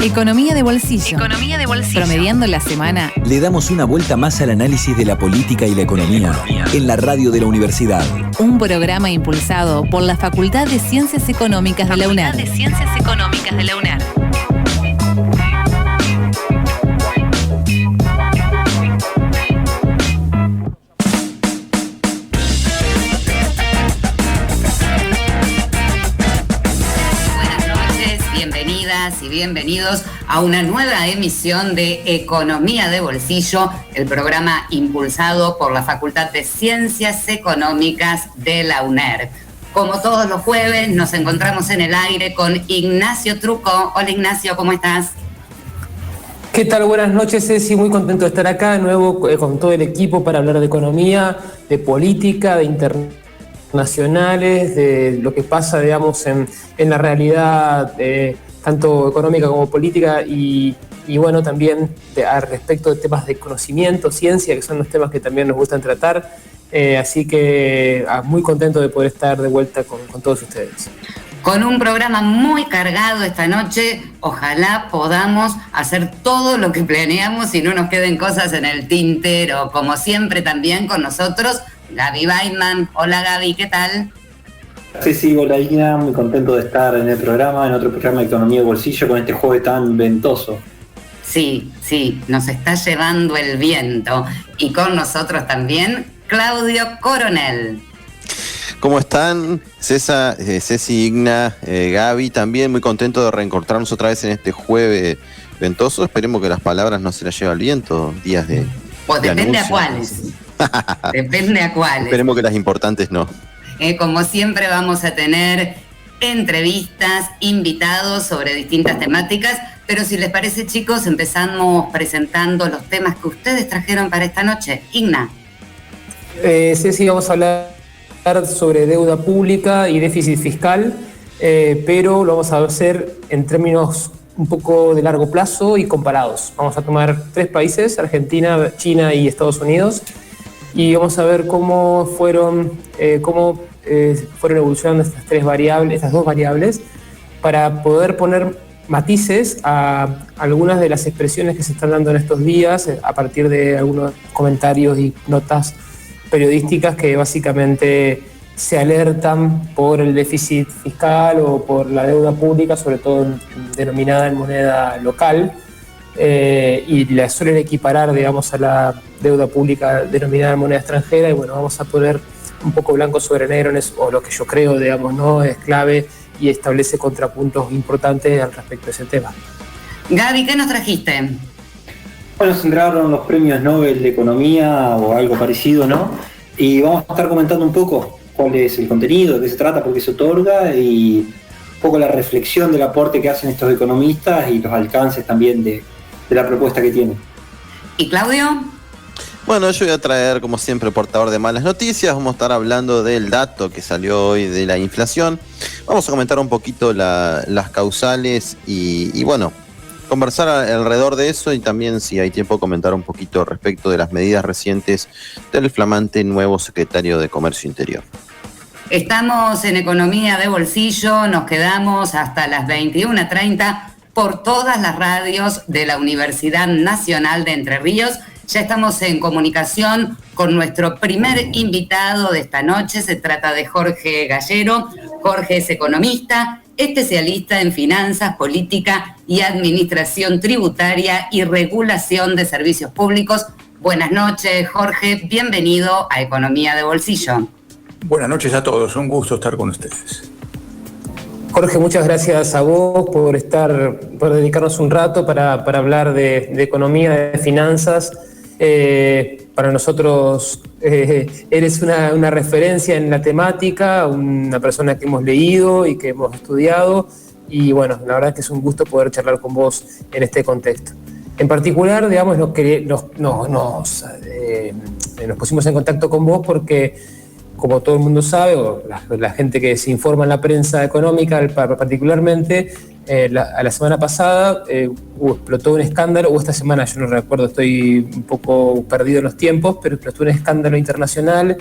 Economía de bolsillo. Economía de bolsillo. Promediando la semana. Le damos una vuelta más al análisis de la política y la economía en la radio de la universidad. Un programa impulsado por la Facultad de Ciencias Económicas de la UNER. Y bienvenidos a una nueva emisión de Economía de Bolsillo, el programa impulsado por la Facultad de Ciencias Económicas de la UNER. Como todos los jueves, nos encontramos en el aire con Ignacio Trucco. Hola Ignacio, ¿cómo estás? ¿Qué tal? Buenas noches, Ceci. Muy contento de estar acá de nuevo con todo el equipo para hablar de economía, de política, de internacionales, de lo que pasa, digamos, en la realidad tanto económica como política y bueno, también respecto de temas de conocimiento, ciencia, que son los temas que también nos gustan tratar. Así que muy contento de poder estar de vuelta con todos ustedes. Con un programa muy cargado esta noche, ojalá podamos hacer todo lo que planeamos y no nos queden cosas en el tintero. Como siempre también con nosotros, Gaby Baiman. Hola Gaby, ¿qué tal? Sí, hola Igna, muy contento de estar en el programa, en otro programa de Economía de Bolsillo con este jueves tan ventoso. Sí, nos está llevando el viento. Y con nosotros también, Claudio Coronel. ¿Cómo están? Ceci, Igna, Gaby, también muy contento de reencontrarnos otra vez en este jueves ventoso. Esperemos que las palabras no se las lleve al viento, días de Pues depende anuncio. a cuáles. Depende a cuáles. Esperemos que las importantes no. Como siempre vamos a tener entrevistas, invitados sobre distintas temáticas, pero si les parece, chicos, empezamos presentando los temas que ustedes trajeron para esta noche. Igna. Sí, vamos a hablar sobre deuda pública y déficit fiscal, pero lo vamos a hacer en términos un poco de largo plazo y comparados. Vamos a tomar 3 países, Argentina, China y Estados Unidos, y vamos a ver cómo fueron evolucionando estas dos variables para poder poner matices a algunas de las expresiones que se están dando en estos días a partir de algunos comentarios y notas periodísticas que básicamente se alertan por el déficit fiscal o por la deuda pública, sobre todo denominada en moneda local, y la suelen equiparar, digamos, a la deuda pública denominada en moneda extranjera. Y bueno, vamos a poner un poco blanco sobre negro en eso, o lo que yo creo, digamos, ¿no? Es clave y establece contrapuntos importantes al respecto de ese tema. Gaby, ¿qué nos trajiste? Bueno, se entregaron los premios Nobel de Economía o algo parecido, ¿no? Y vamos a estar comentando un poco cuál es el contenido, de qué se trata, por qué se otorga y un poco la reflexión del aporte que hacen estos economistas y los alcances también de la propuesta que tienen. ¿Y Claudio? Bueno, yo voy a traer, como siempre, portador de malas noticias. Vamos a estar hablando del dato que salió hoy de la inflación. Vamos a comentar un poquito las causales y bueno, conversar alrededor de eso y también, si hay tiempo, comentar un poquito respecto de las medidas recientes del flamante nuevo secretario de Comercio Interior. Estamos en Economía de Bolsillo, nos quedamos hasta las 21:30 por todas las radios de la Universidad Nacional de Entre Ríos. Ya estamos en comunicación con nuestro primer invitado de esta noche. Se trata de Jorge Gallero. Jorge es economista, especialista en finanzas, política y administración tributaria y regulación de servicios públicos. Buenas noches, Jorge. Bienvenido a Economía de Bolsillo. Buenas noches a todos. Un gusto estar con ustedes. Jorge, muchas gracias a vos por dedicarnos un rato para hablar de economía, de finanzas. Para nosotros eres una referencia en la temática, una persona que hemos leído y que hemos estudiado, y bueno, la verdad es que es un gusto poder charlar con vos en este contexto. En particular, digamos, nos pusimos en contacto con vos porque, como todo el mundo sabe, o la gente que se informa en la prensa económica particularmente, la semana pasada explotó un escándalo, o esta semana, yo no recuerdo, estoy un poco perdido en los tiempos, pero explotó un escándalo internacional,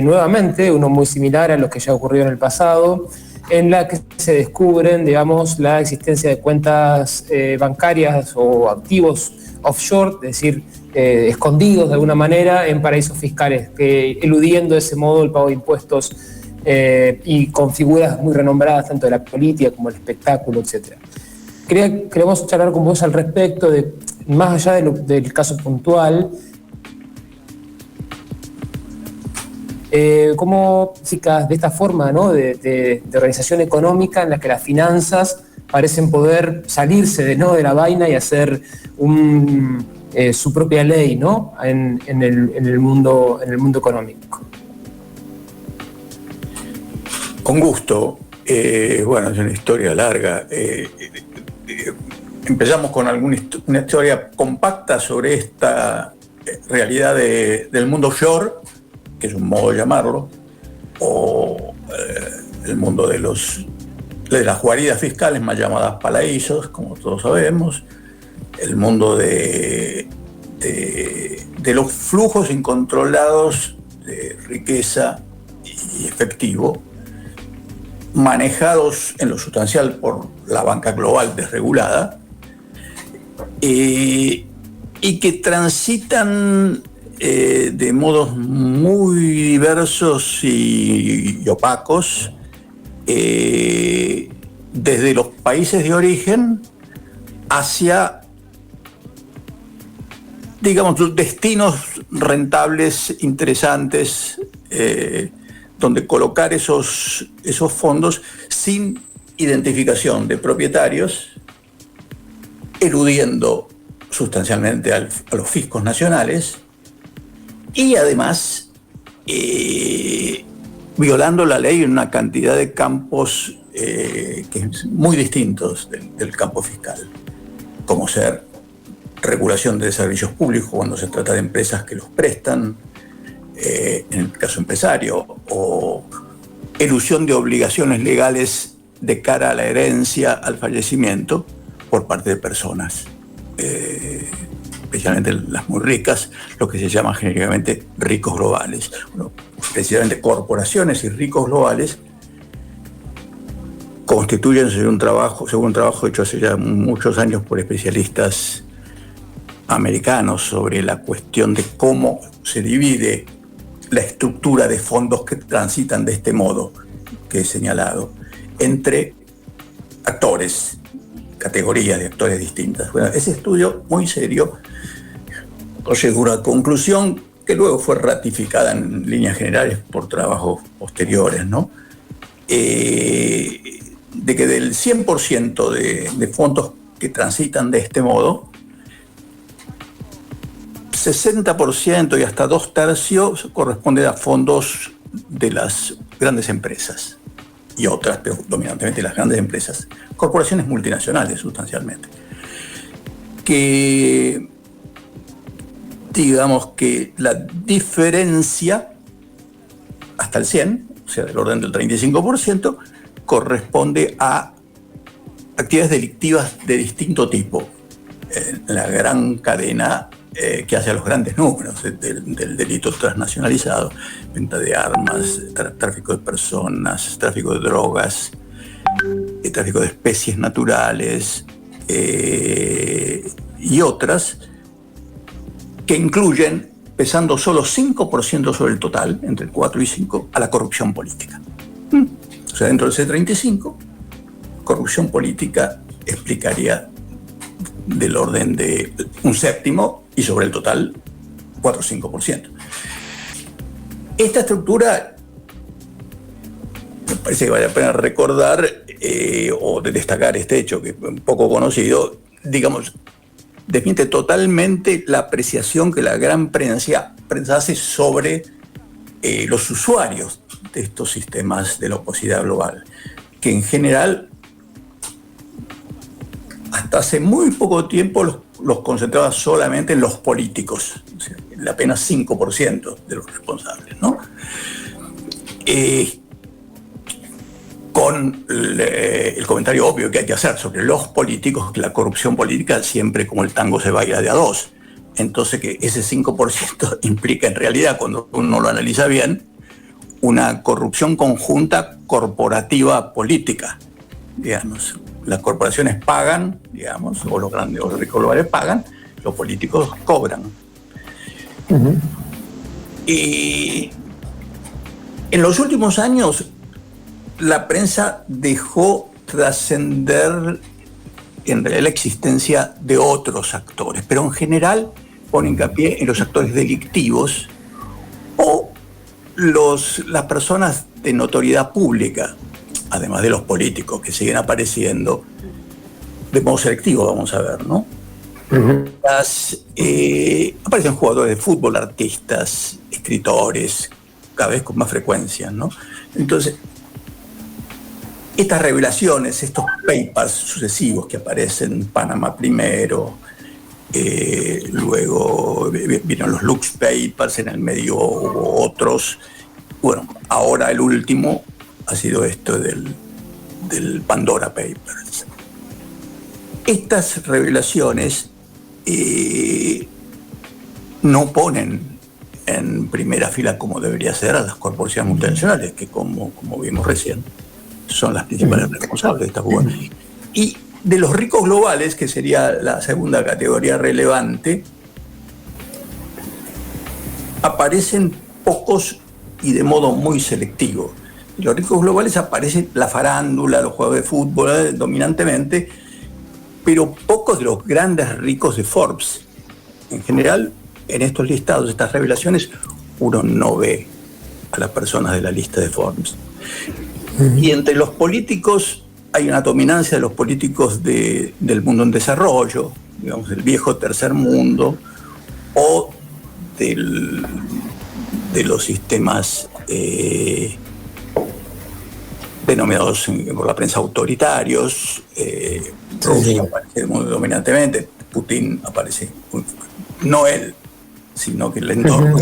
nuevamente, uno muy similar a lo que ya ocurrió en el pasado, en la que se descubren, digamos, la existencia de cuentas bancarias o activos offshore, es decir, escondidos de alguna manera en paraísos fiscales, eludiendo de ese modo el pago de impuestos y con figuras muy renombradas tanto de la política como del espectáculo, etc. Queremos charlar con vos al respecto de, más allá del caso puntual, cómo de esta forma, ¿no?, de organización económica en la que las finanzas parecen poder salirse de la vaina y hacer su propia ley, ¿no?, en el mundo económico. Con gusto. Bueno, es una historia larga. Empezamos con una historia compacta sobre esta realidad del mundo offshore, que es un modo de llamarlo, o el mundo de las guaridas fiscales, más llamadas paraísos, como todos sabemos, el mundo de los flujos incontrolados de riqueza y efectivo, manejados en lo sustancial por la banca global desregulada, y que transitan de modos muy diversos y opacos desde los países de origen hacia, digamos, destinos rentables, interesantes, donde colocar esos fondos sin identificación de propietarios, eludiendo sustancialmente a los fiscos nacionales y además violando la ley en una cantidad de campos muy distintos del campo fiscal, como ser regulación de servicios públicos cuando se trata de empresas que los prestan, en el caso empresario, o elusión de obligaciones legales de cara a la herencia, al fallecimiento, por parte de personas, especialmente las muy ricas, lo que se llama genéricamente ricos globales. Bueno, precisamente corporaciones y ricos globales constituyen, según un trabajo hecho hace ya muchos años por especialistas americanos sobre la cuestión de cómo se divide la estructura de fondos que transitan de este modo que he señalado entre actores, categorías de actores distintas. Bueno, ese estudio muy serio llegó a una conclusión que luego fue ratificada en líneas generales por trabajos posteriores, ¿no? De que del 100% de fondos que transitan de este modo, 60% y hasta 2/3 corresponden a fondos de las grandes empresas y otras, pero dominantemente las grandes empresas, corporaciones multinacionales sustancialmente, que digamos que la diferencia hasta el 100, o sea, del orden del 35%, corresponde a actividades delictivas de distinto tipo, la gran cadena que hace a los grandes números del delito transnacionalizado, venta de armas, tráfico de personas, tráfico de drogas, tráfico de especies naturales y otras, que incluyen, pesando solo 5% sobre el total, entre el 4 y 5, a la corrupción política. O sea, dentro de ese 35, corrupción política explicaría del orden de un séptimo y sobre el total 4 o 5%. Esta estructura, me parece que vale la pena recordar o de destacar este hecho, que es un poco conocido, digamos, desmiente totalmente la apreciación que la gran prensa hace sobre los usuarios de estos sistemas de la oposidad global, que en general hasta hace muy poco tiempo los concentraba solamente en los políticos, o sea, en apenas 5% de los responsables, ¿no? Con el comentario obvio que hay que hacer sobre los políticos, que la corrupción política siempre como el tango se baila de a dos. Entonces que ese 5% implica en realidad, cuando uno lo analiza bien, una corrupción conjunta corporativa política, digamos. Las corporaciones pagan, digamos, o los grandes o los ricos globales pagan, los políticos cobran. Y en los últimos años la prensa dejó trascender en realidad la existencia de otros actores, pero en general pone hincapié en los actores delictivos o las personas de notoriedad pública, además de los políticos que siguen apareciendo de modo selectivo, vamos a ver, ¿no? Aparecen jugadores de fútbol, artistas, escritores, cada vez con más frecuencia, ¿no? Entonces, estas revelaciones, estos papers sucesivos que aparecen, Panamá primero, luego vieron los Lux Papers, en el medio hubo otros, bueno, ahora el último ha sido esto del Pandora Papers. Estas revelaciones no ponen en primera fila, como debería ser, a las corporaciones multinacionales, que como vimos recién, son las principales responsables de esta jugada. Y de los ricos globales, que sería la segunda categoría relevante, aparecen pocos y de modo muy selectivo. En los ricos globales aparece la farándula, los juegos de fútbol dominantemente, pero pocos de los grandes ricos de Forbes. En general, en estos listados, estas revelaciones, uno no ve a las personas de la lista de Forbes. Y entre los políticos hay una dominancia de los políticos del mundo en desarrollo, digamos, del viejo tercer mundo, o de los sistemas denominados por la prensa autoritarios. Rusia aparece muy dominantemente, Putin aparece, no él, sino que el entorno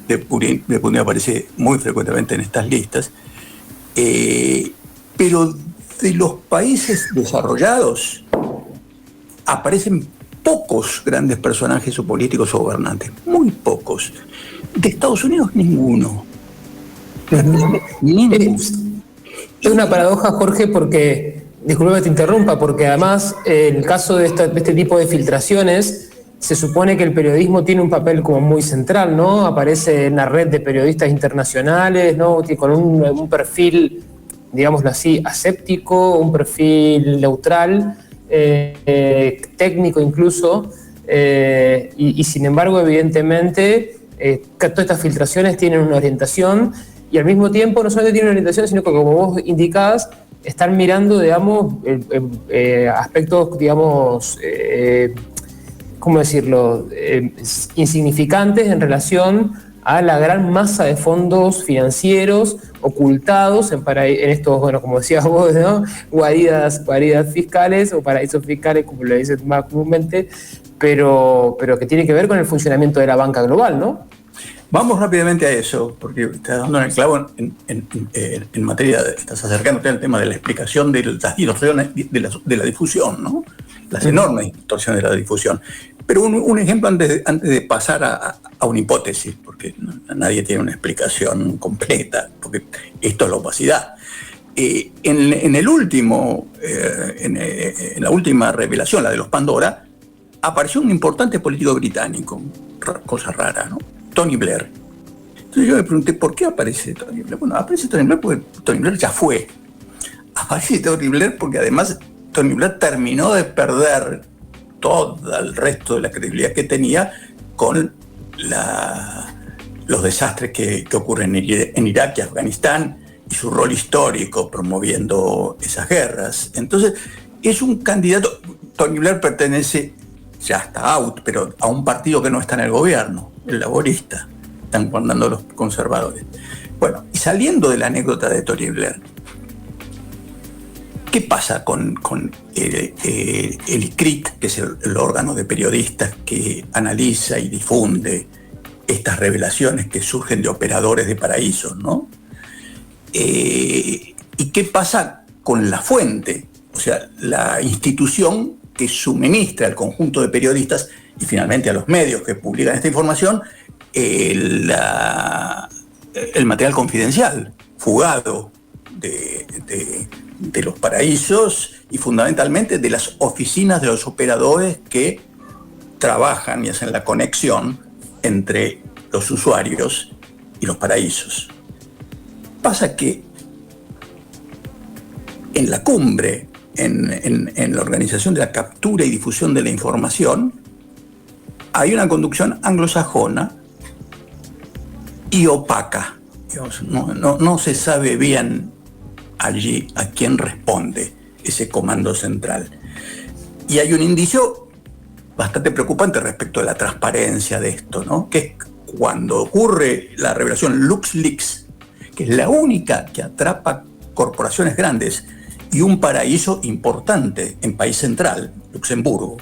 de Putin aparece muy frecuentemente en estas listas. Pero de los países desarrollados aparecen pocos grandes personajes o políticos o gobernantes, muy pocos. De Estados Unidos, ninguno. Es una paradoja, Jorge, porque, disculpe que te interrumpa, porque además en el caso de este tipo de filtraciones se supone que el periodismo tiene un papel como muy central, ¿no? Aparece en la red de periodistas internacionales, ¿no? Con un perfil, digámoslo así, aséptico, un perfil neutral, técnico incluso, y sin embargo, evidentemente, todas estas filtraciones tienen una orientación y al mismo tiempo no solamente tienen una orientación, sino que, como vos indicabas, están mirando, digamos, aspectos, digamos, ¿cómo decirlo?, insignificantes en relación a la gran masa de fondos financieros ocultados en estos, bueno, como decías vos, ¿no?, guaridas fiscales o paraísos fiscales, como lo dicen más comúnmente, pero que tiene que ver con el funcionamiento de la banca global, ¿no? Vamos rápidamente a eso, porque estás dando en el clavo en materia, estás acercándote al tema de la explicación de las distorsiones de la difusión, ¿no? Las enormes distorsiones de la difusión. Pero un ejemplo antes de pasar a una hipótesis, porque nadie tiene una explicación completa, porque esto es la opacidad. En la última revelación, la de los Pandora, apareció un importante político británico, cosa rara, ¿no? Tony Blair. Entonces yo me pregunté, ¿por qué aparece Tony Blair? Bueno, aparece Tony Blair porque Tony Blair ya fue. Aparece Tony Blair porque además Tony Blair terminó de perder todo el resto de la credibilidad que tenía con los desastres que ocurren en Irak y Afganistán y su rol histórico promoviendo esas guerras. Entonces, es un candidato. Tony Blair pertenece, ya está out, pero a un partido que no está en el gobierno, el laborista. Están guardando los conservadores. Bueno, y saliendo de la anécdota de Tony Blair, ¿qué pasa con el ICRIT, que es el órgano de periodistas que analiza y difunde estas revelaciones que surgen de operadores de paraísos, ¿no? ¿Y qué pasa con la fuente? O sea, la institución que suministra al conjunto de periodistas y finalmente a los medios que publican esta información el material confidencial fugado de los paraísos y fundamentalmente de las oficinas de los operadores que trabajan y hacen la conexión entre los usuarios y los paraísos. Pasa que en la cumbre, en la organización de la captura y difusión de la información, hay una conducción anglosajona y opaca. Digamos, no se sabe bien allí a quién responde ese comando central. Y hay un indicio bastante preocupante respecto de la transparencia de esto, ¿no? Que es cuando ocurre la revelación LuxLeaks, que es la única que atrapa corporaciones grandes y un paraíso importante en país central, Luxemburgo,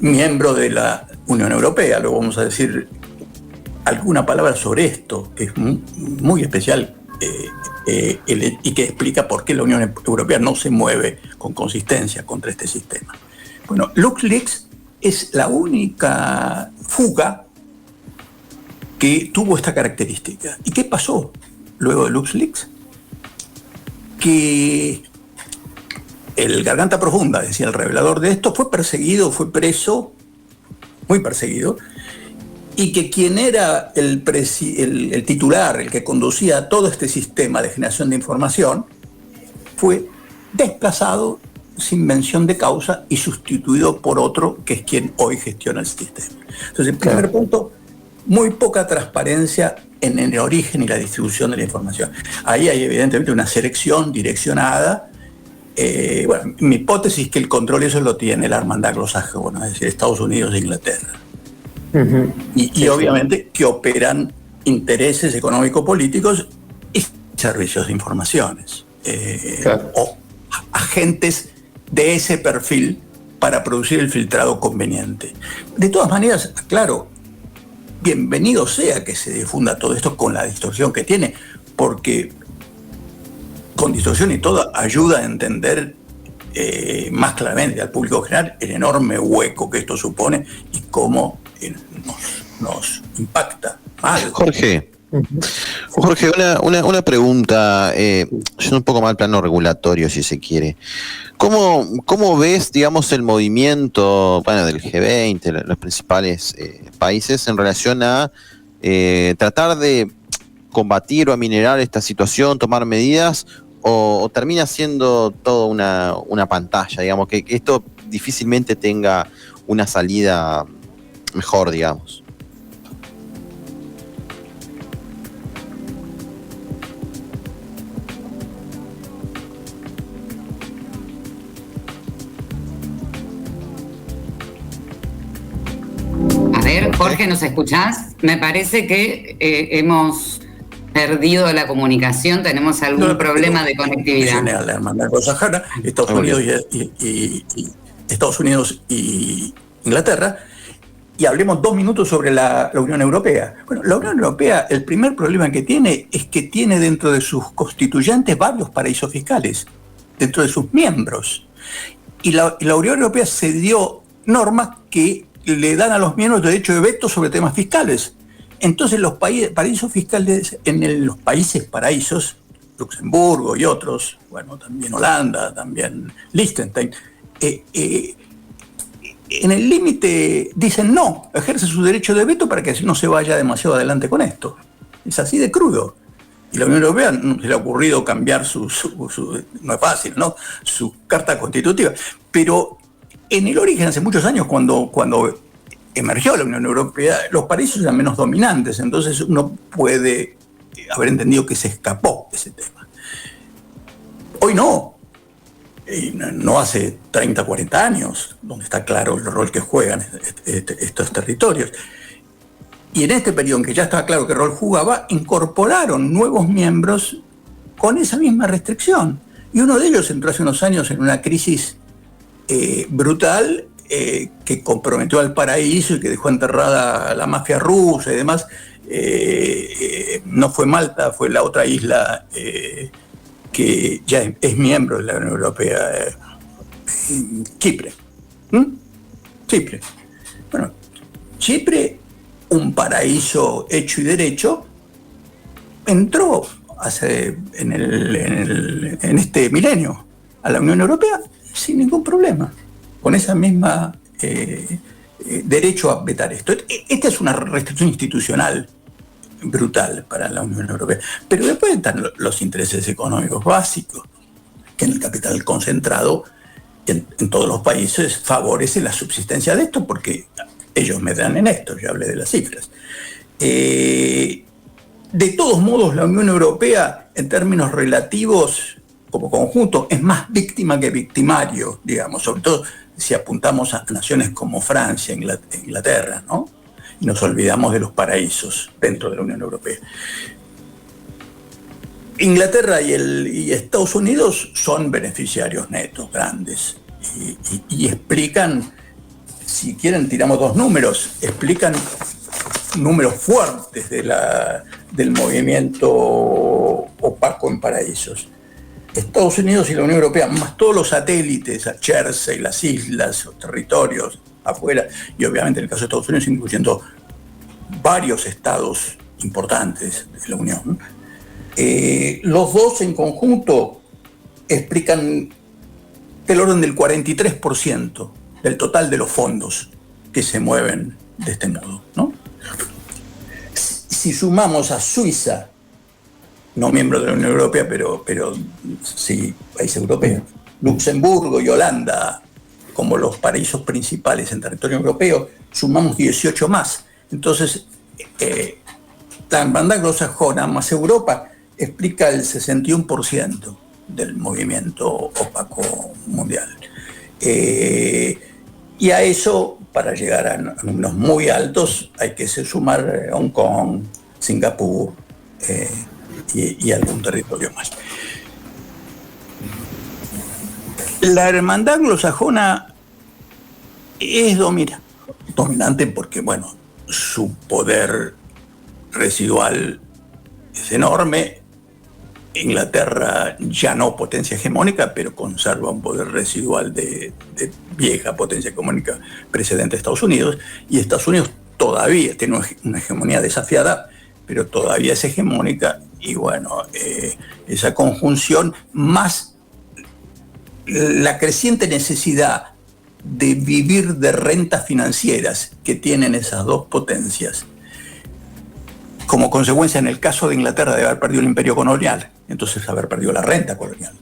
miembro de la Unión Europea. Luego vamos a decir alguna palabra sobre esto, que es muy especial y que explica por qué la Unión Europea no se mueve con consistencia contra este sistema. Bueno, LuxLeaks es la única fuga que tuvo esta característica. ¿Y qué pasó luego de LuxLeaks? Que el Garganta Profunda, decía el revelador de esto, fue perseguido, fue preso, muy perseguido, y que quien era el titular, el que conducía todo este sistema de generación de información, fue desplazado sin mención de causa y sustituido por otro que es quien hoy gestiona el sistema. Entonces, el primer punto, muy poca transparencia en el origen y la distribución de la información. Ahí hay evidentemente una selección direccionada. Bueno, mi hipótesis es que el control eso lo tiene la hermandad anglosajona, es decir, Estados Unidos e Inglaterra. Y obviamente que operan intereses económico-políticos y servicios de informaciones. O agentes de ese perfil para producir el filtrado conveniente. De todas maneras, claro, bienvenido sea que se difunda todo esto con la distorsión que tiene, porque con distorsión y todo ayuda a entender más claramente al público general el enorme hueco que esto supone y cómo nos impacta mal. Jorge, una pregunta, yo un poco más al plano regulatorio, si se quiere. ¿Cómo ves, digamos, el movimiento, bueno, del G20, los principales países en relación a tratar de combatir o aminorar esta situación, tomar medidas, o termina siendo todo una pantalla, digamos, que esto difícilmente tenga una salida mejor, digamos? A ver, Jorge, ¿nos escuchás? Me parece que hemos perdido la comunicación, tenemos algún problema de conectividad. La hermandad anglosajona, Estados Unidos y Inglaterra, y hablemos 2 minutos sobre la Unión Europea. Bueno, la Unión Europea, el primer problema que tiene es que tiene dentro de sus constituyentes varios paraísos fiscales, dentro de sus miembros. Y la Unión Europea se dio normas que le dan a los miembros derecho de veto sobre temas fiscales. Entonces los paraísos fiscales, en los países paraísos, Luxemburgo y otros, bueno, también Holanda, también Liechtenstein, en el límite dicen no, ejerce su derecho de veto para que no se vaya demasiado adelante con esto. Es así de crudo. Y la Unión Europea no se le ha ocurrido cambiar no es fácil, ¿no?, su carta constitutiva. Pero en el origen, hace muchos años, cuando emergió la Unión Europea, los paraísos eran menos dominantes, entonces uno puede haber entendido que se escapó ese tema. Hoy no. No hace 30, 40 años, donde está claro el rol que juegan estos territorios. Y en este periodo en que ya estaba claro qué rol jugaba, incorporaron nuevos miembros con esa misma restricción. Y uno de ellos entró hace unos años en una crisis brutal que comprometió al paraíso y que dejó enterrada la mafia rusa y demás. No fue Malta, fue la otra isla que ya es miembro de la Unión Europea, Chipre. Chipre. Bueno, Chipre un paraíso hecho y derecho, entró en este milenio a la Unión Europea sin ningún problema, con esa misma derecho a vetar esto. Esta es una restricción institucional brutal para la Unión Europea. Pero después están los intereses económicos básicos, que en el capital concentrado en todos los países favorece la subsistencia de esto, porque ellos medran en esto, ya hablé de las cifras. De todos modos, la Unión Europea, en términos relativos, como conjunto, es más víctima que victimario, digamos, sobre todo si apuntamos a naciones como Francia, Inglaterra, ¿no? Y nos olvidamos de los paraísos dentro de la Unión Europea. Inglaterra y Estados Unidos son beneficiarios netos grandes y explican, si quieren tiramos dos números, explican números fuertes del movimiento opaco en paraísos. Estados Unidos y la Unión Europea, más todos los satélites, a Jersey, las islas, los territorios afuera, y obviamente en el caso de Estados Unidos incluyendo varios estados importantes de la Unión, los dos en conjunto explican el orden del 43% del total de los fondos que se mueven de este modo, ¿no? Si sumamos a Suiza, no miembro de la Unión Europea, pero sí país europeo, Luxemburgo y Holanda como los paraísos principales en territorio europeo, sumamos 18 más. Entonces, la hermandad anglosajona más Europa explica el 61% del movimiento opaco mundial. Y a eso, para llegar a números muy altos, hay que sumar Hong Kong, Singapur y algún territorio más. La hermandad anglosajona es dominante porque, bueno, su poder residual es enorme. Inglaterra ya no potencia hegemónica, pero conserva un poder residual de vieja potencia hegemónica precedente a Estados Unidos, y Estados Unidos todavía tiene una hegemonía desafiada, pero todavía es hegemónica, y bueno, esa conjunción más la creciente necesidad de vivir de rentas financieras que tienen esas dos potencias, como consecuencia en el caso de Inglaterra de haber perdido el imperio colonial, entonces haber perdido la renta colonial.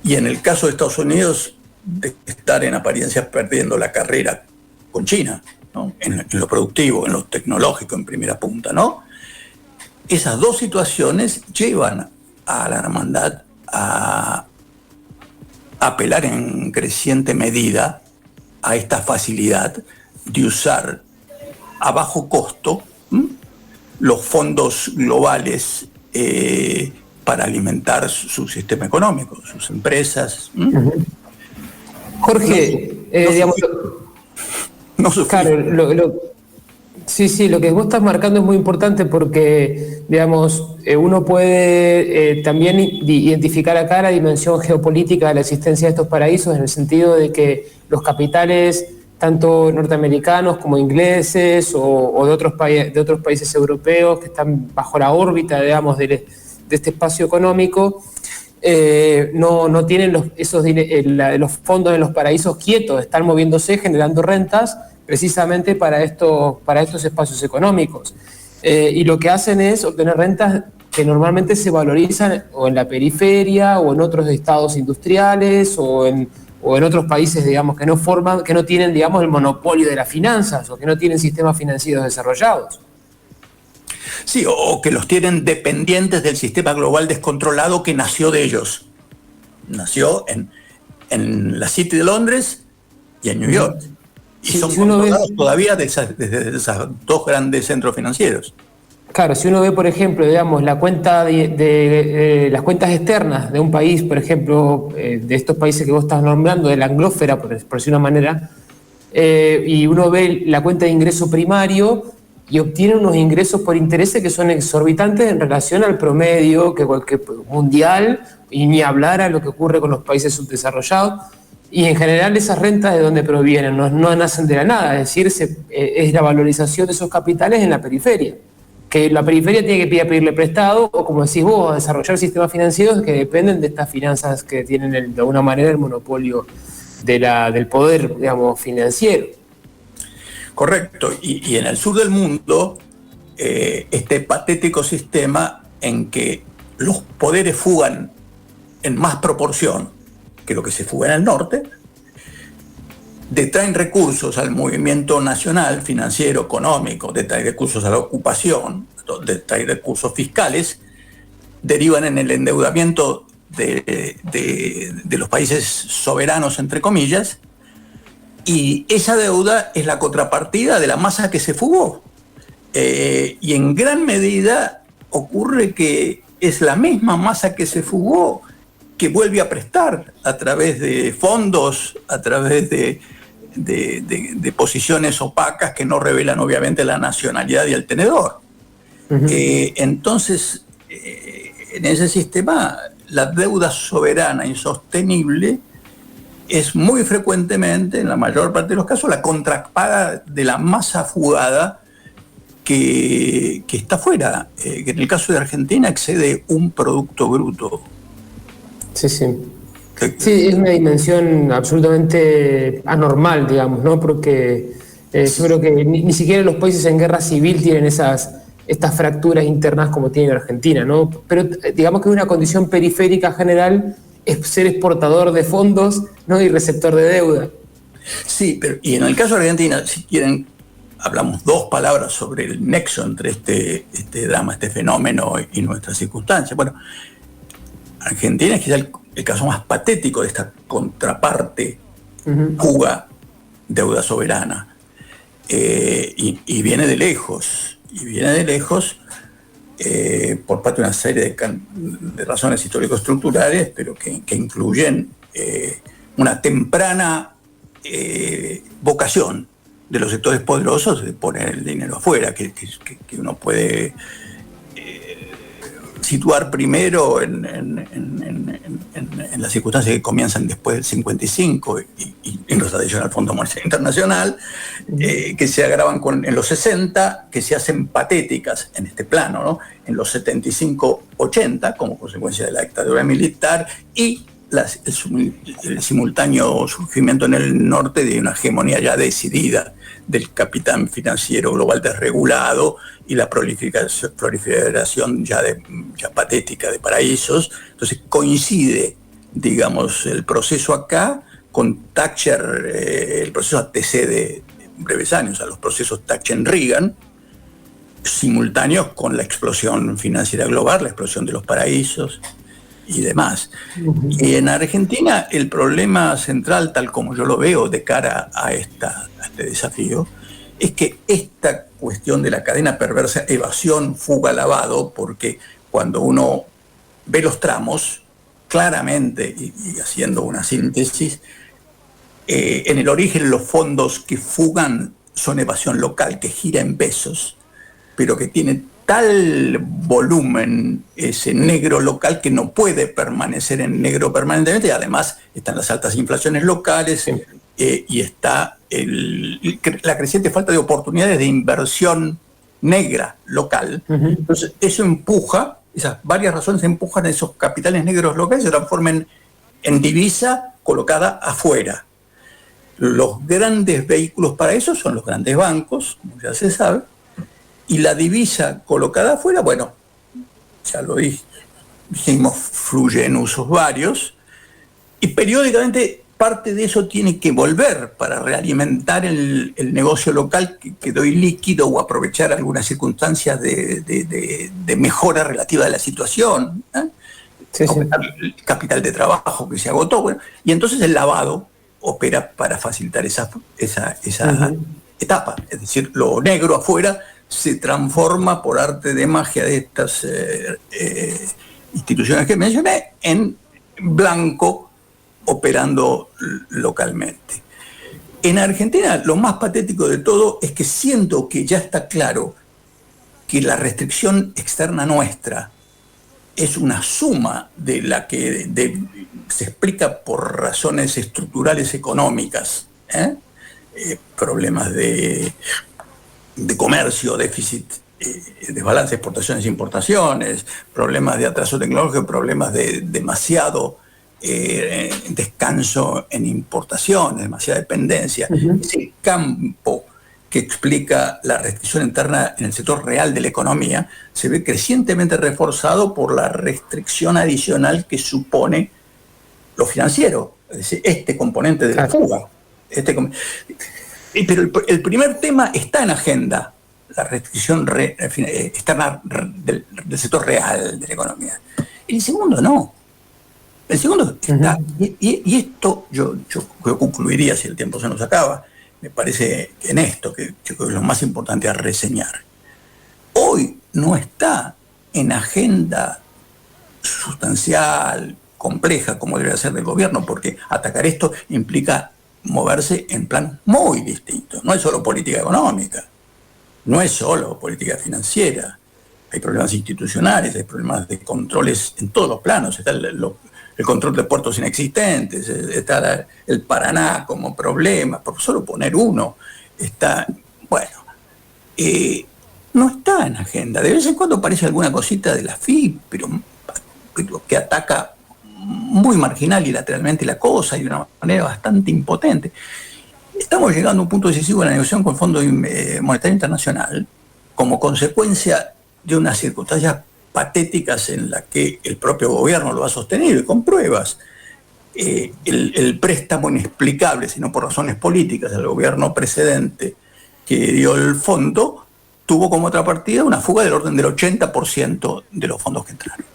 Y en el caso de Estados Unidos, de estar en apariencia perdiendo la carrera con China, ¿no? En lo productivo, en lo tecnológico en primera punta, ¿no? Esas dos situaciones llevan a la hermandad a apelar en creciente medida a esta facilidad de usar a bajo costo los fondos globales para alimentar su sistema económico, sus empresas. Jorge, digamos... Claro, sí, lo que vos estás marcando es muy importante porque, digamos, uno puede también identificar acá la dimensión geopolítica de la existencia de estos paraísos, en el sentido de que los capitales, tanto norteamericanos como ingleses o de otros países europeos que están bajo la órbita, digamos, de este espacio económico, no tienen los fondos en los paraísos quietos, están moviéndose, generando rentas precisamente para estos espacios económicos. Y lo que hacen es obtener rentas que normalmente se valorizan o en la periferia o en otros estados industriales o en otros países, digamos, que no tienen, digamos, el monopolio de las finanzas o que no tienen sistemas financieros desarrollados. Sí, o que los tienen dependientes del sistema global descontrolado que nació de ellos. Nació en la City de Londres y en New York. Y son controlados todavía desde esos dos grandes centros financieros. Claro, si uno ve, por ejemplo, digamos, la cuenta las cuentas externas de un país, por ejemplo, de estos países que vos estás nombrando, de la anglósfera, por decir una manera, y uno ve la cuenta de ingreso primario y obtiene unos ingresos por intereses que son exorbitantes en relación al promedio que mundial, y ni hablar a lo que ocurre con los países subdesarrollados. Y en general esas rentas de dónde provienen, no nacen de la nada, es decir, es la valorización de esos capitales en la periferia. Que la periferia tiene que pedirle prestado, o como decís vos, desarrollar sistemas financieros que dependen de estas finanzas que tienen de alguna manera el monopolio del poder, digamos, financiero. Correcto, y en el sur del mundo, este patético sistema en que los poderes fugan en más proporción que lo que se fuga en el norte, detraen recursos al movimiento nacional, financiero, económico, detraen recursos a la ocupación, detraen recursos fiscales, derivan en el endeudamiento de los países soberanos, entre comillas, y esa deuda es la contrapartida de la masa que se fugó. Y en gran medida ocurre que es la misma masa que se fugó que vuelve a prestar a través de fondos, a través de posiciones opacas que no revelan obviamente la nacionalidad y el tenedor. Uh-huh. Entonces, en ese sistema, la deuda soberana insostenible es muy frecuentemente, en la mayor parte de los casos, la contrapaga de la masa fugada que está fuera, que en el caso de Argentina excede un Producto Bruto. Sí, sí. Sí, es una dimensión absolutamente anormal, digamos, ¿no? Porque yo creo que ni siquiera los países en guerra civil tienen estas fracturas internas como tiene Argentina, ¿no? Pero digamos que una condición periférica general es ser exportador de fondos, ¿no? Y receptor de deuda. Sí, pero y en el caso de Argentina, si quieren, hablamos dos palabras sobre el nexo entre este drama, este fenómeno y nuestras circunstancias. Bueno, Argentina es quizá el caso más patético de esta contraparte, fuga, deuda soberana. Y viene de lejos. Por parte de una serie de razones histórico-estructurales, pero que incluyen una temprana vocación de los sectores poderosos de poner el dinero afuera, que uno puede situar primero en las circunstancias que comienzan después del 55 y nos adiciona al Fondo Monetario Internacional, que se agravan en los 60, que se hacen patéticas en este plano, ¿no? En los 75-80, como consecuencia de la dictadura militar, y el simultáneo surgimiento en el norte de una hegemonía ya decidida del capital financiero global desregulado y la proliferación ya patética de paraísos. Entonces coincide, digamos, el proceso acá con Thatcher, el proceso antecede breves años a los procesos Thatcher-Reagan, simultáneos con la explosión financiera global, la explosión de los paraísos y demás. Y en Argentina el problema central, tal como yo lo veo de cara a este desafío, es que esta cuestión de la cadena perversa, evasión, fuga, lavado, porque cuando uno ve los tramos, claramente, y haciendo una síntesis, en el origen los fondos que fugan son evasión local, que gira en pesos, pero que tiene tal volumen ese negro local que no puede permanecer en negro permanentemente, y además están las altas inflaciones locales, sí. Y está la creciente falta de oportunidades de inversión negra local. Entonces eso empuja, esas varias razones empujan a esos capitales negros locales se transformen en divisa colocada afuera. Los grandes vehículos para eso son los grandes bancos, como ya se sabe, y la divisa colocada afuera, bueno, ya lo dijimos, fluye en usos varios, y periódicamente parte de eso tiene que volver para realimentar el negocio local que quedó ilíquido o aprovechar algunas circunstancias de mejora relativa de la situación, sí. El capital de trabajo que se agotó, bueno, y entonces el lavado opera para facilitar esa etapa, es decir, lo negro afuera se transforma por arte de magia de estas instituciones que mencioné en blanco operando localmente. En Argentina lo más patético de todo es que siento que ya está claro que la restricción externa nuestra es una suma de la que se explica por razones estructurales económicas, problemas de comercio, déficit, desbalance de exportaciones e importaciones, problemas de atraso tecnológico, problemas de demasiado descanso en importaciones, demasiada dependencia. Ese campo que explica la restricción interna en el sector real de la economía se ve crecientemente reforzado por la restricción adicional que supone lo financiero, es decir, este componente de la fuga. Pero el primer tema está en agenda, la restricción externa del sector real de la economía. El segundo no. El segundo está, y esto yo concluiría, si el tiempo se nos acaba, me parece en esto, que es lo más importante a reseñar. Hoy no está en agenda sustancial, compleja, como debe ser del gobierno, porque atacar esto implica moverse en plan muy distinto. No es solo política económica, no es solo política financiera. Hay problemas institucionales, hay problemas de controles en todos los planos. Está el control de puertos inexistentes, está el Paraná como problema, por solo poner uno. Está, bueno, no está en agenda. De vez en cuando aparece alguna cosita de la FIP, pero que ataca muy marginal y lateralmente la cosa y de una manera bastante impotente. Estamos llegando a un punto decisivo en la negociación con el Fondo Monetario Internacional como consecuencia de unas circunstancias patéticas en las que el propio gobierno lo ha sostenido y con pruebas. El préstamo inexplicable, sino por razones políticas, del gobierno precedente que dio el fondo, tuvo como otra partida una fuga del orden del 80% de los fondos que entraron.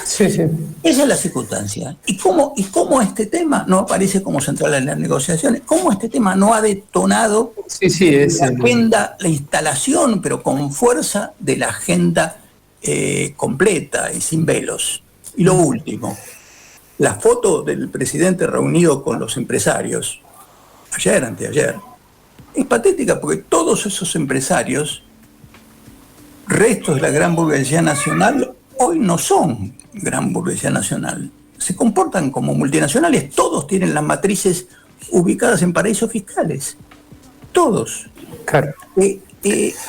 Sí. Esa es la circunstancia. ¿Y cómo este tema no aparece como central en las negociaciones? ¿Cómo este tema no ha detonado la instalación, pero con fuerza, de la agenda completa y sin velos? Y lo último, la foto del presidente reunido con los empresarios, anteayer, es patética porque todos esos empresarios, restos de la gran burguesía nacional, hoy no son gran burguesía nacional. Se comportan como multinacionales. Todos tienen las matrices ubicadas en paraísos fiscales. Todos. Claro.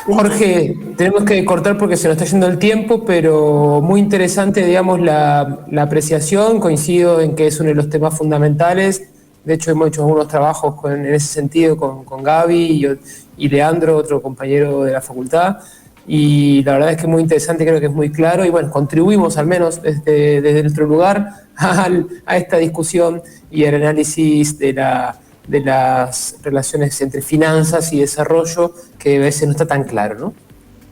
Jorge, tenemos que cortar porque se nos está yendo el tiempo, pero muy interesante, digamos, la apreciación. Coincido en que es uno de los temas fundamentales. De hecho, hemos hecho algunos trabajos en ese sentido con Gaby y Leandro, otro compañero de la facultad. Y la verdad es que es muy interesante, creo que es muy claro y bueno, contribuimos al menos desde nuestro lugar a esta discusión y al análisis de las relaciones entre finanzas y desarrollo, que a veces no está tan claro, ¿no?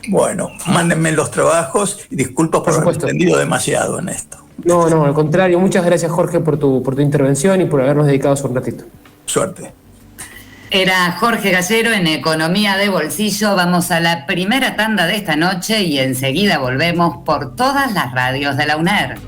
Bueno, mándenme los trabajos y disculpas por haber entendido demasiado en esto. No, al contrario. Muchas gracias, Jorge, por tu intervención y por habernos dedicado un ratito. Suerte. Era Jorge Gallero en Economía de Bolsillo. Vamos a la primera tanda de esta noche y enseguida volvemos por todas las radios de la UNER.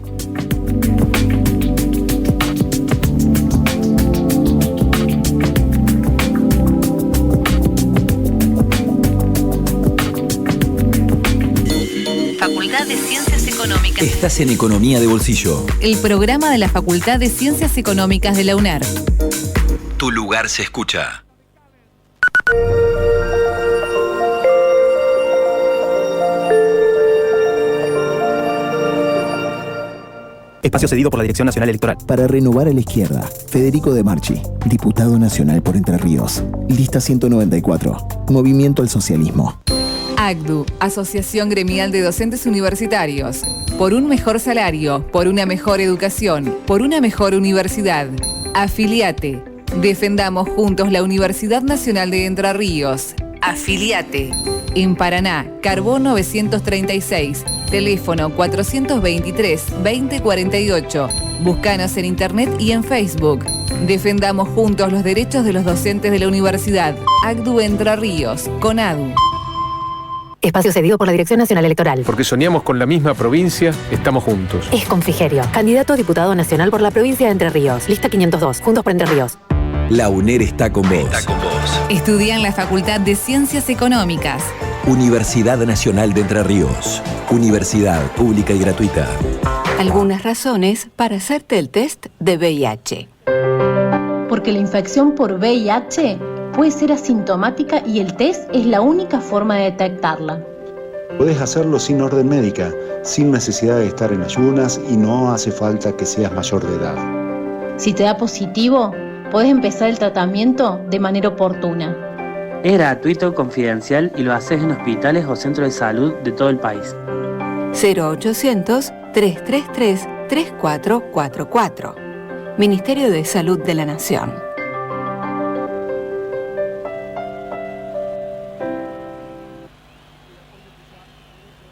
Facultad de Ciencias Económicas. Estás en Economía de Bolsillo. El programa de la Facultad de Ciencias Económicas de la UNER. Tu lugar se escucha. Espacio cedido por la Dirección Nacional Electoral. Para renovar a la izquierda, Federico De Marchi, diputado nacional por Entre Ríos. Lista 194. Movimiento al Socialismo. ACDU, Asociación Gremial de Docentes Universitarios. Por un mejor salario, por una mejor educación, por una mejor universidad. Afiliate. Defendamos juntos la Universidad Nacional de Entre Ríos. Afiliate. En Paraná, Carbón 936, teléfono 423-2048. Búscanos en internet y en Facebook. Defendamos juntos los derechos de los docentes de la universidad. ACDU Entre Ríos, CONADU. Espacio cedido por la Dirección Nacional Electoral. Porque soñamos con la misma provincia, estamos juntos. Es Confrigerio, candidato a diputado nacional por la provincia de Entre Ríos. Lista 502, Juntos por Entre Ríos. La UNER está con vos. Estudia en la Facultad de Ciencias Económicas. Universidad Nacional de Entre Ríos. Universidad pública y gratuita. Algunas razones para hacerte el test de VIH. Porque la infección por VIH puede ser asintomática y el test es la única forma de detectarla. Puedes hacerlo sin orden médica, sin necesidad de estar en ayunas y no hace falta que seas mayor de edad. Si te da positivo, puedes empezar el tratamiento de manera oportuna. Es gratuito, confidencial y lo haces en hospitales o centros de salud de todo el país. 0800-333-3444. Ministerio de Salud de la Nación.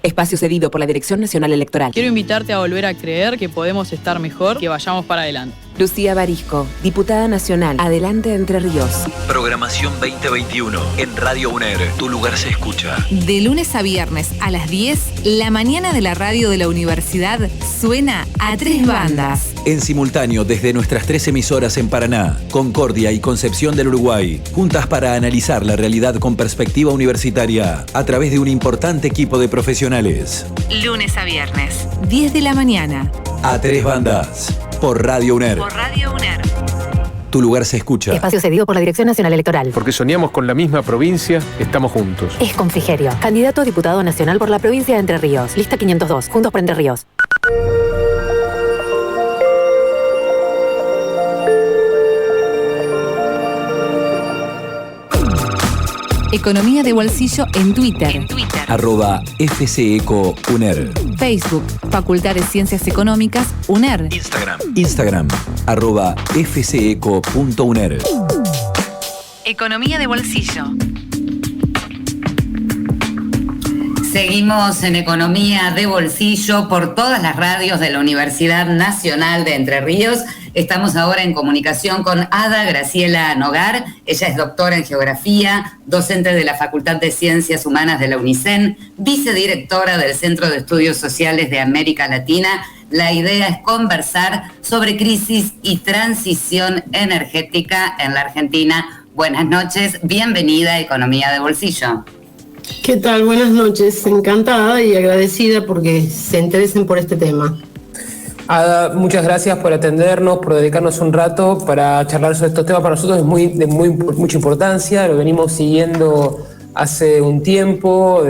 Espacio cedido por la Dirección Nacional Electoral. Quiero invitarte a volver a creer que podemos estar mejor, que vayamos para adelante. Lucía Barisco, diputada nacional. Adelante Entre Ríos. Programación 2021 en Radio UNER. Tu lugar se escucha. De lunes a viernes a las 10, la mañana de la radio de la universidad suena a 3 bandas. En simultáneo desde nuestras 3 emisoras en Paraná, Concordia y Concepción del Uruguay, juntas para analizar la realidad con perspectiva universitaria a través de un importante equipo de profesionales. Lunes a viernes, 10 de la mañana. A 3 bandas, por Radio UNER. Por Radio UNER. Tu lugar se escucha. Espacio cedido por la Dirección Nacional Electoral. Porque soñamos con la misma provincia, estamos juntos. Es con Frigerio, candidato a diputado nacional por la provincia de Entre Ríos. Lista 502, Juntos por Entre Ríos. Economía de bolsillo en Twitter. @FCECO-UNER. Facebook, Facultad de Ciencias Económicas, UNER. Instagram, @FCECO.UNER. Economía de bolsillo. Seguimos en Economía de Bolsillo por todas las radios de la Universidad Nacional de Entre Ríos. Estamos ahora en comunicación con Ada Graciela Nogar. Ella es doctora en Geografía, docente de la Facultad de Ciencias Humanas de la UNICEN, vicedirectora del Centro de Estudios Sociales de América Latina. La idea es conversar sobre crisis y transición energética en la Argentina. Buenas noches, bienvenida a Economía de Bolsillo. ¿Qué tal? Buenas noches, encantada y agradecida porque se interesen por este tema. Ada, muchas gracias por atendernos, por dedicarnos un rato para charlar sobre estos temas. Para nosotros es de mucha importancia, lo venimos siguiendo hace un tiempo,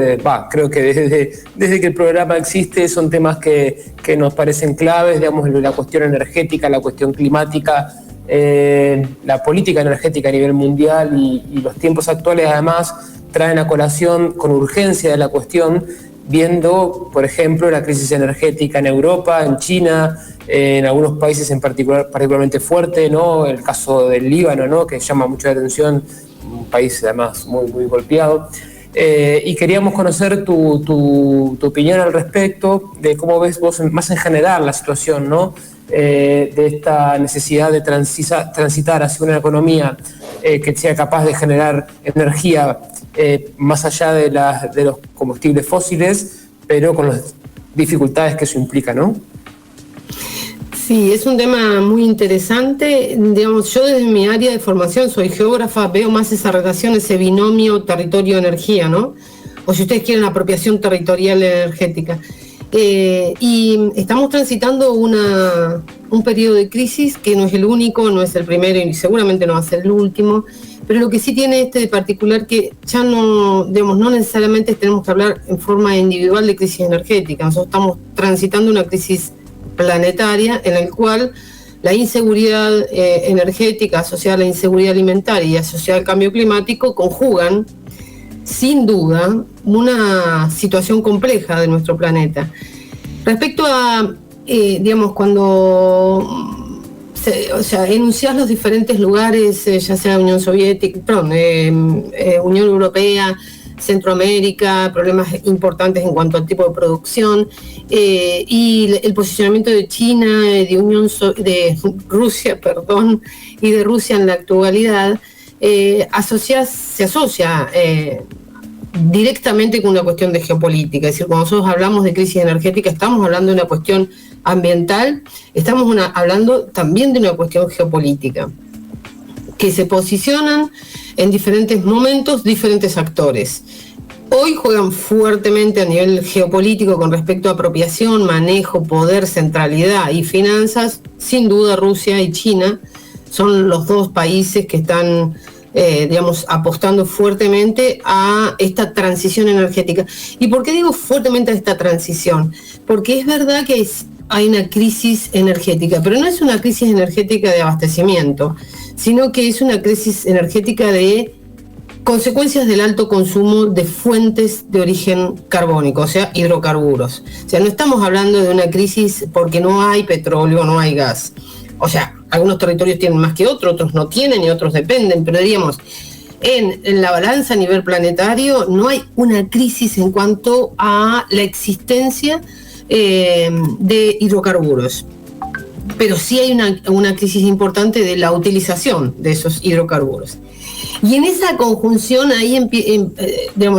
creo que desde que el programa existe son temas que nos parecen claves, digamos, la cuestión energética, la cuestión climática, la política energética a nivel mundial y los tiempos actuales además traen a colación con urgencia de la cuestión, viendo, por ejemplo, la crisis energética en Europa, en China, en algunos países en particularmente fuerte, ¿no? El caso del Líbano, ¿no? Que llama mucho la atención, un país además muy golpeado. Y queríamos conocer tu opinión al respecto, de cómo ves vos más en general la situación, ¿no? De esta necesidad de transitar hacia una economía que sea capaz de generar energía más allá de los combustibles fósiles, pero con las dificultades que eso implica, ¿no? Sí, es un tema muy interesante. Digamos, yo desde mi área de formación soy geógrafa, veo más esa relación, ese binomio territorio-energía, ¿no? O si ustedes quieren, apropiación territorial energética. Y estamos transitando un periodo de crisis que no es el único, no es el primero y seguramente no va a ser el último, pero lo que sí tiene de particular que ya no necesariamente tenemos que hablar en forma individual de crisis energética. Nosotros estamos transitando una crisis planetaria en la cual la inseguridad energética asociada a la inseguridad alimentaria y asociada al cambio climático conjugan sin duda una situación compleja de nuestro planeta. Respecto a, cuando enunciar los diferentes lugares, ya sea Unión Europea, Centroamérica, problemas importantes en cuanto al tipo de producción, y el posicionamiento de China, de Rusia y de Rusia en la actualidad, se asocia directamente con una cuestión de geopolítica. Es decir, cuando nosotros hablamos de crisis energética, estamos hablando de una cuestión ambiental, estamos hablando también de una cuestión geopolítica, que se posicionan en diferentes momentos diferentes actores. hoy juegan fuertemente a nivel geopolítico con respecto a apropiación, manejo, poder, centralidad y finanzas. Sin duda Rusia y China son los dos países que están apostando fuertemente a esta transición energética. ¿Y por qué digo fuertemente a esta transición? Porque es verdad que hay una crisis energética, pero no es una crisis energética de abastecimiento, sino que es una crisis energética de consecuencias del alto consumo de fuentes de origen carbónico, o sea, hidrocarburos. O sea, no estamos hablando de una crisis porque no hay petróleo, no hay gas. O sea, algunos territorios tienen más que otros no tienen y otros dependen, pero diríamos, en la balanza a nivel planetario no hay una crisis en cuanto a la existencia de hidrocarburos. Pero sí hay una crisis importante de la utilización de esos hidrocarburos. Y en esa conjunción ahí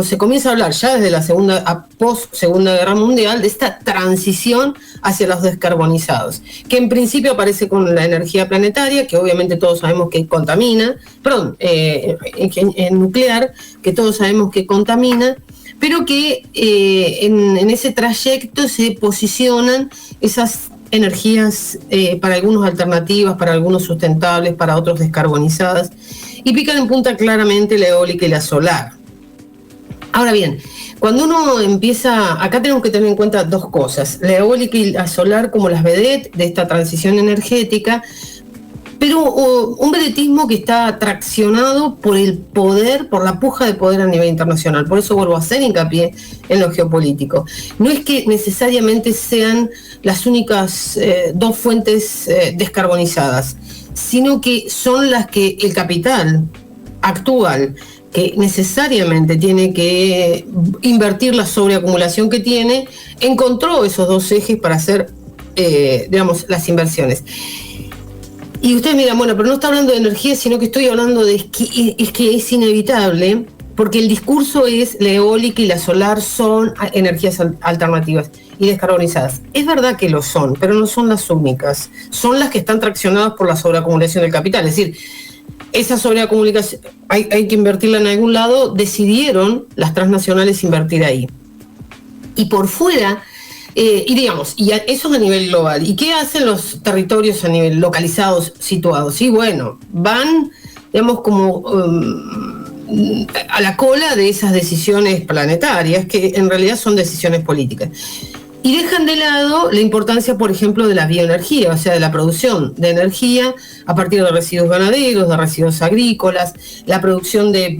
se comienza a hablar ya desde la post-Segunda Guerra Mundial de esta transición hacia los descarbonizados, que en principio aparece con la energía planetaria, que obviamente todos sabemos que contamina, en nuclear, que todos sabemos que contamina, pero que en ese trayecto se posicionan esas energías para algunos alternativas, para algunos sustentables, para otros descarbonizadas, y pican en punta claramente la eólica y la solar. Ahora bien, cuando uno empieza, acá tenemos que tener en cuenta dos cosas, la eólica y la solar como las vedettes de esta transición energética, pero un vedetismo que está traccionado por el poder, por la puja de poder a nivel internacional. Por eso vuelvo a hacer hincapié en lo geopolítico. No es que necesariamente sean las únicas dos fuentes descarbonizadas, sino que son las que el capital actual, que necesariamente tiene que invertir la sobreacumulación que tiene, encontró esos dos ejes para hacer, las inversiones. Y ustedes miran, bueno, pero no está hablando de energía, sino que estoy hablando de que es inevitable, porque el discurso es la eólica y la solar son energías alternativas y descarbonizadas. Es verdad que lo son, pero no son las únicas. Son las que están traccionadas por la sobreacumulación del capital. Es decir, esa sobreacumulación hay que invertirla en algún lado, decidieron las transnacionales invertir ahí. Y por fuera... y eso es a nivel global. ¿Y qué hacen los territorios a nivel localizados, situados? Y bueno, van, como a la cola de esas decisiones planetarias, que en realidad son decisiones políticas. Y dejan de lado la importancia, por ejemplo, de la bioenergía, o sea, de la producción de energía a partir de residuos ganaderos, de residuos agrícolas, la producción de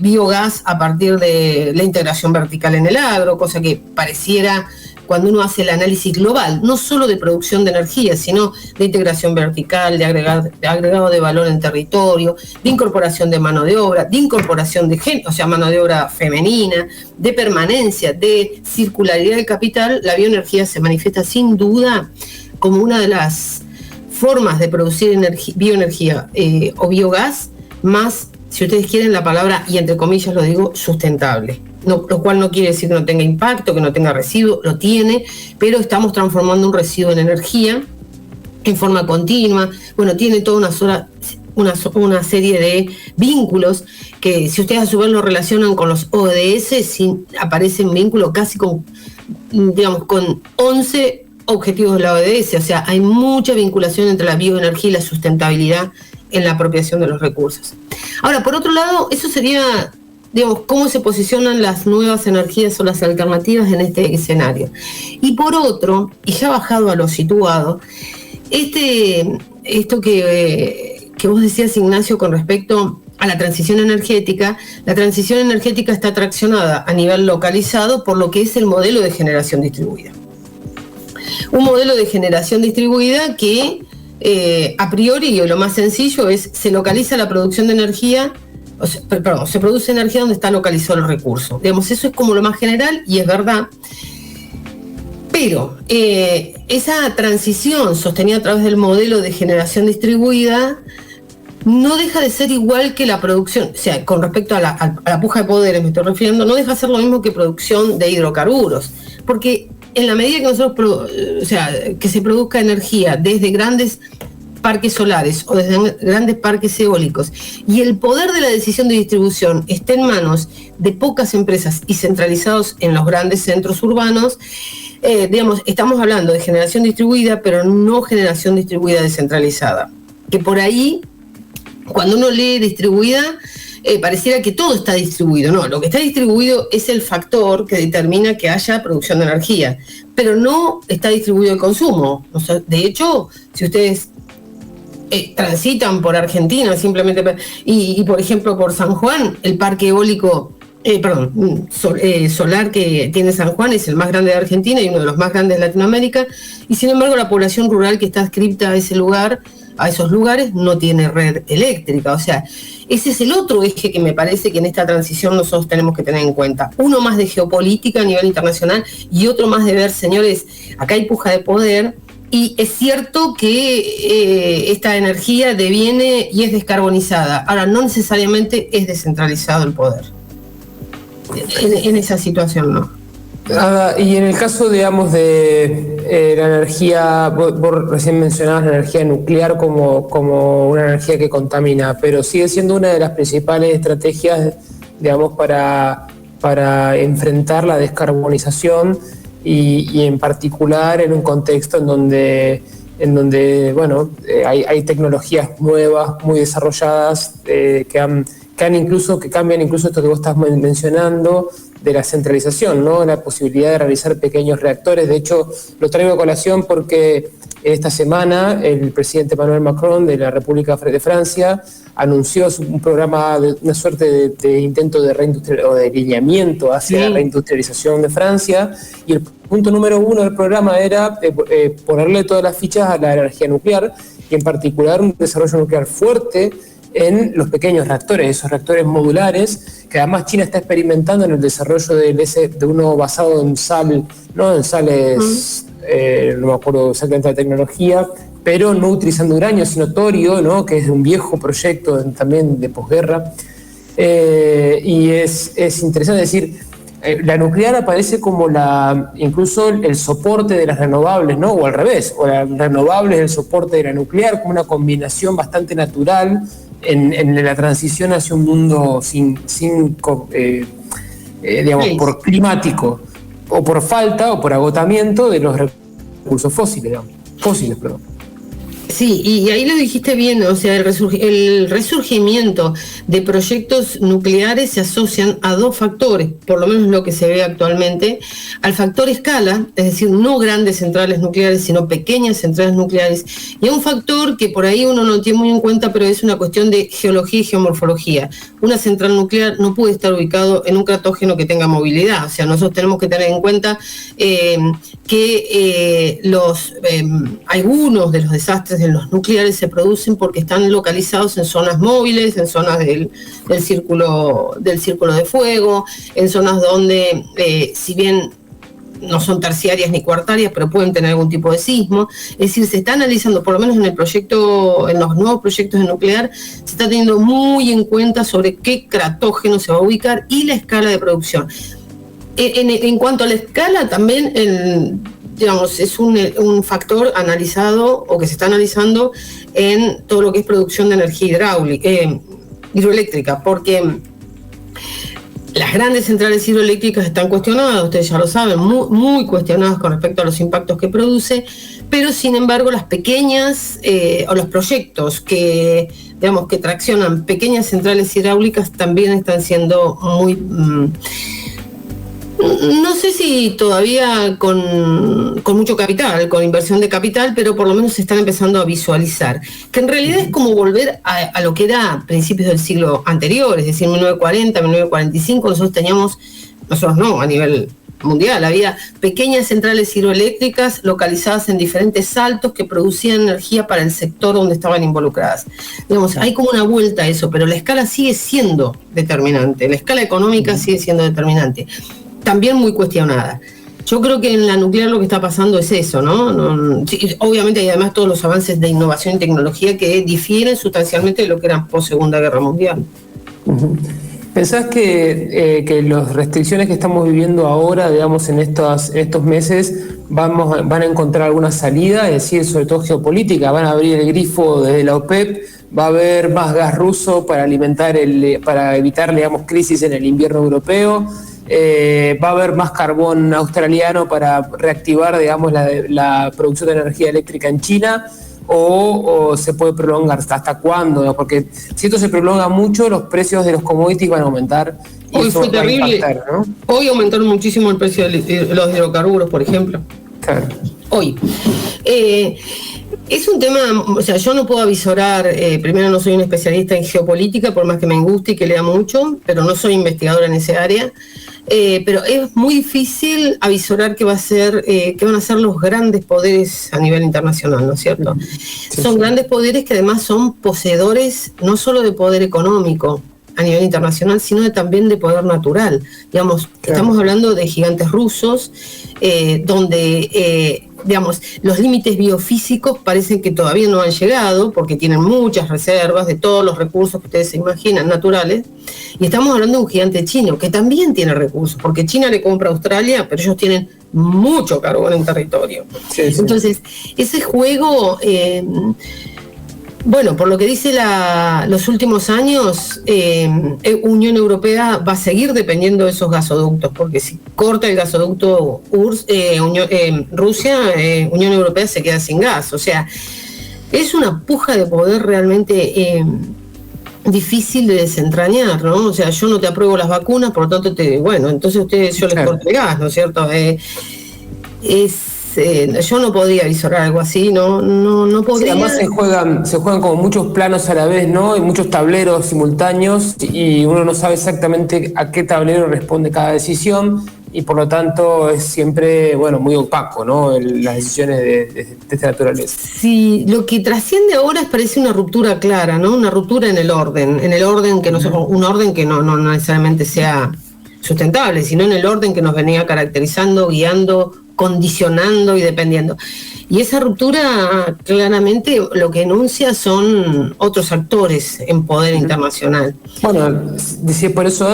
biogás a partir de la integración vertical en el agro, cosa que pareciera, cuando uno hace el análisis global, no solo de producción de energía, sino de integración vertical, de agregado de valor en territorio, de incorporación de mano de obra, de incorporación de género, o sea, mano de obra femenina, de permanencia, de circularidad del capital, la bioenergía se manifiesta sin duda como una de las formas de producir bioenergía o biogás más, si ustedes quieren la palabra, y entre comillas lo digo, sustentable. Lo cual no quiere decir que no tenga impacto, que no tenga residuo, lo tiene, pero estamos transformando un residuo en energía en forma continua. Bueno, tiene toda una serie de vínculos que, si ustedes a su vez lo relacionan con los ODS, aparece un vínculo casi con 11 objetivos de la ODS. O sea, hay mucha vinculación entre la bioenergía y la sustentabilidad en la apropiación de los recursos. Ahora, por otro lado, eso sería... cómo se posicionan las nuevas energías o las alternativas en este escenario. Y por otro, y ya bajado a lo situado, esto que vos decías, Ignacio, con respecto a la transición energética está traccionada a nivel localizado por lo que es el modelo de generación distribuida. Un modelo de generación distribuida que, a priori, y lo más sencillo es, se localiza la producción de energía, se produce energía donde está localizado el recurso. Eso es como lo más general y es verdad. Pero esa transición sostenida a través del modelo de generación distribuida no deja de ser igual que la producción, o sea, con respecto a la puja de poderes me estoy refiriendo, no deja de ser lo mismo que producción de hidrocarburos. Porque en la medida que que se produzca energía desde grandes parques solares o desde grandes parques eólicos y el poder de la decisión de distribución esté en manos de pocas empresas y centralizados en los grandes centros urbanos, estamos hablando de generación distribuida, pero no generación distribuida descentralizada. Que por ahí, cuando uno lee distribuida, pareciera que todo está distribuido. No, lo que está distribuido es el factor que determina que haya producción de energía, pero no está distribuido el consumo. O sea, de hecho, si ustedes transitan por Argentina simplemente y por ejemplo por San Juan, el parque eólico solar que tiene San Juan es el más grande de Argentina y uno de los más grandes de Latinoamérica, y sin embargo la población rural que está adscripta a esos lugares no tiene red eléctrica. O sea, ese es el otro eje que me parece que en esta transición nosotros tenemos que tener en cuenta. Uno más de geopolítica a nivel internacional y otro más de ver, señores, acá hay puja de poder. Y es cierto que esta energía deviene y es descarbonizada. Ahora, no necesariamente es descentralizado el poder. En esa situación, ¿no? Y en el caso, digamos, de la energía, vos recién mencionabas la energía nuclear como una energía que contamina, pero sigue siendo una de las principales estrategias, digamos, para enfrentar la descarbonización y en particular en un contexto en donde hay tecnologías nuevas, muy desarrolladas, que cambian incluso esto que vos estás mencionando, de la centralización, ¿no? La posibilidad de realizar pequeños reactores. De hecho, lo traigo a colación porque esta semana el presidente Emmanuel Macron de la República de Francia anunció un programa, una suerte de intento de reindustrialización o de alineamiento hacia la reindustrialización de Francia, y el punto número 1 del programa era ponerle todas las fichas a la energía nuclear, y en particular un desarrollo nuclear fuerte en los pequeños reactores, esos reactores modulares, que además China está experimentando en el desarrollo de uno basado en sal, ¿no? En sales, no me acuerdo exactamente la tecnología, pero no utilizando uranio, sino torio, ¿no? Que es un viejo proyecto también de posguerra. Y es interesante decir, la nuclear aparece como incluso el soporte de las renovables, ¿no? O al revés, o las renovables el soporte de la nuclear, como una combinación bastante natural en la transición hacia un mundo digamos, por climático, o por falta o por agotamiento de los recursos fósiles. Sí, y ahí lo dijiste bien, o sea, el resurgimiento de proyectos nucleares se asocian a dos factores, por lo menos lo que se ve actualmente, al factor escala, es decir, no grandes centrales nucleares, sino pequeñas centrales nucleares, y a un factor que por ahí uno no tiene muy en cuenta, pero es una cuestión de geología y geomorfología. Una central nuclear no puede estar ubicado en un cratógeno que tenga movilidad, o sea, nosotros tenemos que tener en cuenta que algunos de los desastres de los nucleares se producen porque están localizados en zonas móviles, en zonas del círculo de fuego, en zonas donde, si bien no son terciarias ni cuartarias, pero pueden tener algún tipo de sismo. Es decir, se está analizando, por lo menos en los nuevos proyectos de nuclear, se está teniendo muy en cuenta sobre qué cratógeno se va a ubicar y la escala de producción. En cuanto a la escala, también es un factor analizado o que se está analizando en todo lo que es producción de energía hidroeléctrica, porque las grandes centrales hidroeléctricas están cuestionadas, ustedes ya lo saben, muy, muy cuestionadas con respecto a los impactos que produce, pero sin embargo las pequeñas o los proyectos que traccionan pequeñas centrales hidráulicas también están siendo muy... no sé si todavía con mucho capital, con inversión de capital, pero por lo menos se están empezando a visualizar. Que en realidad es como volver a lo que era a principios del siglo anterior, es decir, 1940, 1945, nosotros no, a nivel mundial, había pequeñas centrales hidroeléctricas localizadas en diferentes saltos que producían energía para el sector donde estaban involucradas. Hay como una vuelta a eso, pero la escala sigue siendo determinante, la escala económica sigue siendo determinante. También muy cuestionada. Yo creo que en la nuclear lo que está pasando es eso, ¿no? Sí, obviamente hay además todos los avances de innovación y tecnología que difieren sustancialmente de lo que eran post-Segunda Guerra Mundial. ¿Pensás que las restricciones que estamos viviendo ahora, digamos, en estos meses, van a encontrar alguna salida, es decir, sobre todo geopolítica, van a abrir el grifo desde la OPEP, va a haber más gas ruso para para evitar, digamos, crisis en el invierno europeo, va a haber más carbón australiano para reactivar, digamos, la producción de energía eléctrica en China, o se puede prolongar, ¿hasta cuándo? ¿No? Porque si esto se prolonga mucho, los precios de los commodities van a aumentar. Y hoy eso fue va a terrible, impactar, ¿no? Hoy aumentaron muchísimo el precio de los hidrocarburos, por ejemplo. Claro. Hoy. Es un tema, o sea, yo no puedo avisorar, primero no soy un especialista en geopolítica, por más que me guste y que lea mucho, pero no soy investigadora en ese área. Pero es muy difícil avisorar qué van a ser los grandes poderes a nivel internacional, ¿no es cierto? Son grandes poderes que además son poseedores no solo de poder económico a nivel internacional, sino también de poder natural. Digamos, estamos hablando de gigantes rusos, donde digamos, los límites biofísicos parecen que todavía no han llegado, porque tienen muchas reservas de todos los recursos que ustedes se imaginan, naturales, y estamos hablando de un gigante chino, que también tiene recursos, porque China le compra a Australia, pero ellos tienen mucho carbón en territorio. Entonces, ese juego... bueno, por lo que dice los últimos años, Unión Europea va a seguir dependiendo de esos gasoductos, porque si corta el gasoducto Rusia, Unión Europea se queda sin gas. O sea, es una puja de poder realmente difícil de desentrañar, ¿no? O sea, yo no te apruebo las vacunas, por lo tanto, entonces yo les corto el gas, ¿no es cierto? Yo no podía visorar algo así, no podría. Sí, además se juegan como muchos planos a la vez, ¿no? Y muchos tableros simultáneos, y uno no sabe exactamente a qué tablero responde cada decisión, y por lo tanto es siempre, muy opaco, ¿no? Las decisiones de esta naturaleza. Sí, lo que trasciende ahora parece una ruptura clara, ¿no? Una ruptura en el orden que un orden que no necesariamente sea sustentable, sino en el orden que nos venía caracterizando, guiando, condicionando y dependiendo. Y esa ruptura claramente lo que enuncia son otros actores en poder internacional. Bueno, por eso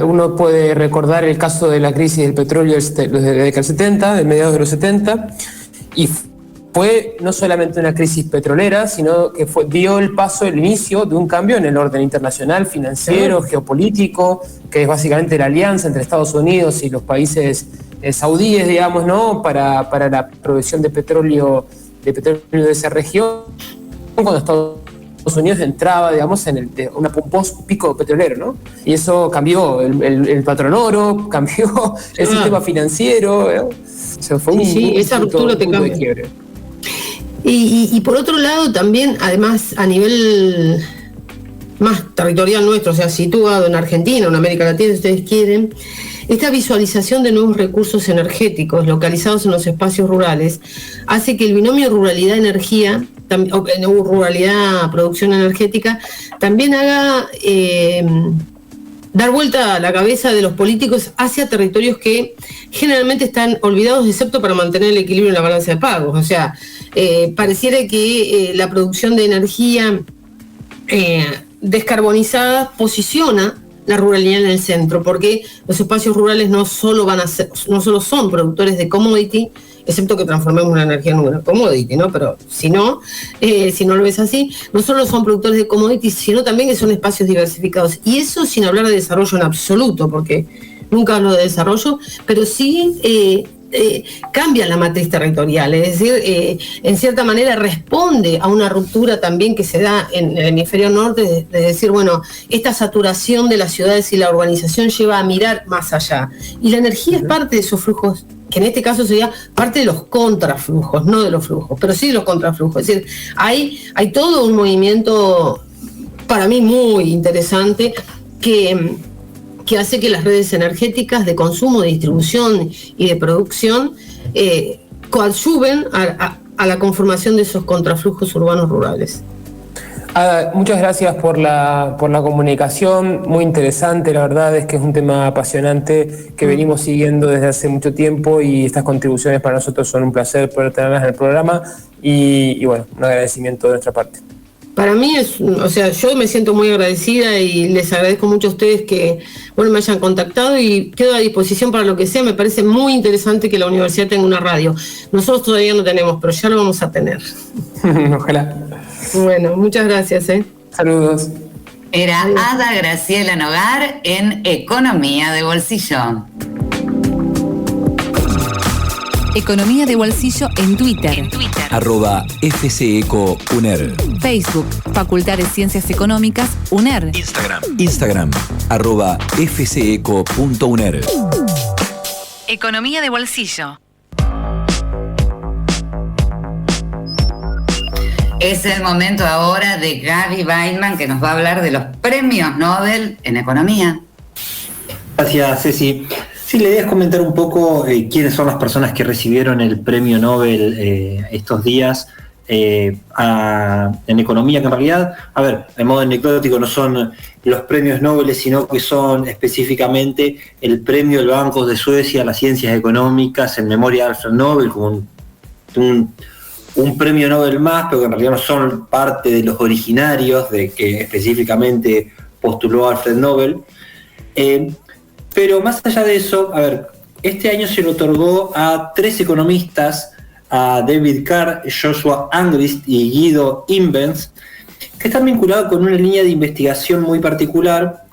uno puede recordar el caso de la crisis del petróleo de la década del 70, de mediados de los 70, y fue no solamente una crisis petrolera, sino que dio el inicio de un cambio en el orden internacional, financiero, geopolítico, que es básicamente la alianza entre Estados Unidos y los países saudíes, digamos, ¿no? Para la provisión de petróleo de esa región, cuando Estados Unidos entraba, digamos, en un pico petrolero, ¿no? Y eso cambió el patrón oro, cambió el sistema financiero, ¿no? O sea, fue esa ruptura te cambia. De quiebre. Y por otro lado también, además, a nivel más territorial nuestro, o sea, situado en Argentina, en América Latina, si ustedes quieren, esta visualización de nuevos recursos energéticos localizados en los espacios rurales hace que el binomio ruralidad-energía, o ruralidad-producción energética, también haga dar vuelta a la cabeza de los políticos hacia territorios que generalmente están olvidados, excepto para mantener el equilibrio en la balanza de pagos. O sea, pareciera que la producción de energía descarbonizada posiciona la ruralidad en el centro, porque los espacios rurales no solo son productores de commodity, excepto que transformemos la energía en una commodity, ¿no? Pero si no lo ves así, no solo son productores de commodities, sino también que son espacios diversificados. Y eso sin hablar de desarrollo en absoluto, porque nunca hablo de desarrollo, pero sí cambia la matriz territorial, es decir, en cierta manera responde a una ruptura también que se da en el hemisferio norte, de decir, esta saturación de las ciudades y la urbanización lleva a mirar más allá. Y la energía es parte de esos flujos, que en este caso sería parte de los contraflujos, no de los flujos, pero sí de los contraflujos. Es decir, hay todo un movimiento, para mí muy interesante, que hace que las redes energéticas de consumo, de distribución y de producción coadyuven a la conformación de esos contraflujos urbanos rurales. Muchas gracias por la comunicación, muy interesante, la verdad es que es un tema apasionante que venimos siguiendo desde hace mucho tiempo, y estas contribuciones para nosotros son un placer poder tenerlas en el programa, y un agradecimiento de nuestra parte. para mí yo me siento muy agradecida y les agradezco mucho a ustedes que me hayan contactado y quedo a disposición para lo que sea. Me parece muy interesante que la universidad tenga una radio. Nosotros todavía no tenemos, pero ya lo vamos a tener. Ojalá. Bueno, muchas gracias. Saludos. Era Ada Graciela Nogar en Economía de Bolsillo. Economía de Bolsillo en Twitter. @FCECO-UNER. Facebook, Facultad de Ciencias Económicas, UNER. Instagram, @FCECO.UNER. Economía de Bolsillo. Es el momento ahora de Gaby Weinman, que nos va a hablar de los premios Nobel en Economía. Gracias, Ceci. Sí, la idea es comentar un poco quiénes son las personas que recibieron el premio Nobel estos días en Economía, que en realidad, de modo anecdótico, no son los premios Nobel, sino que son específicamente el premio del Banco de Suecia a las Ciencias Económicas en memoria de Alfred Nobel, como un premio Nobel más, pero que en realidad no son parte de los originarios de que específicamente postuló Alfred Nobel. Pero más allá de eso, este año se le otorgó a 3 economistas, a David Carr, Joshua Angrist y Guido Imbens, que están vinculados con una línea de investigación muy particular.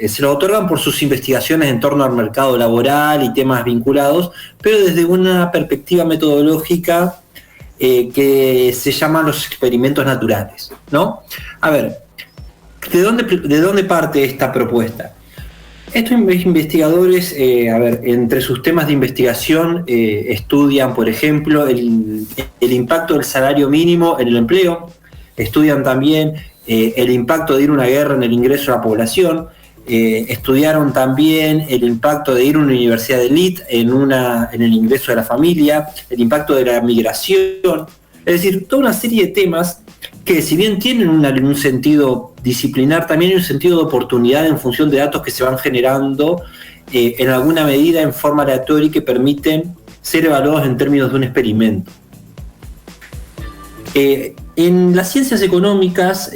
Se lo otorgan por sus investigaciones en torno al mercado laboral y temas vinculados, pero desde una perspectiva metodológica que se llama los experimentos naturales, ¿no? ¿De dónde parte esta propuesta? Estos investigadores, entre sus temas de investigación estudian, por ejemplo, el impacto del salario mínimo en el empleo, estudian también el impacto de ir a una guerra en el ingreso a la población, estudiaron también el impacto de ir a una universidad de élite en el ingreso de la familia, el impacto de la migración, es decir, toda una serie de temas que, si bien tienen un sentido disciplinar, también hay un sentido de oportunidad en función de datos que se van generando en alguna medida en forma aleatoria y que permiten ser evaluados en términos de un experimento. En las ciencias económicas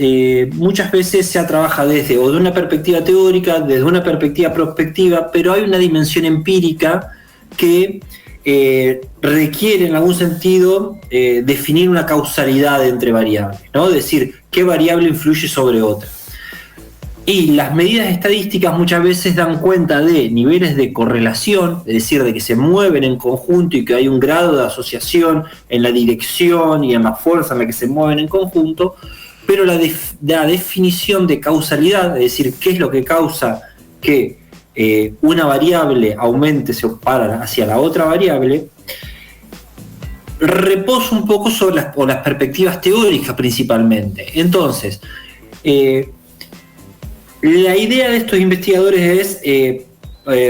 muchas veces se trabaja desde una perspectiva teórica, desde una perspectiva prospectiva, pero hay una dimensión empírica que requiere en algún sentido definir una causalidad entre variables, ¿no? Es decir, qué variable influye sobre otra. Y las medidas estadísticas muchas veces dan cuenta de niveles de correlación, es decir, de que se mueven en conjunto y que hay un grado de asociación en la dirección y en la fuerza en la que se mueven en conjunto, pero la definición de causalidad, es decir, qué es lo que causa que una variable aumente para hacia la otra variable, reposa un poco sobre las perspectivas teóricas principalmente. Entonces, la idea de estos investigadores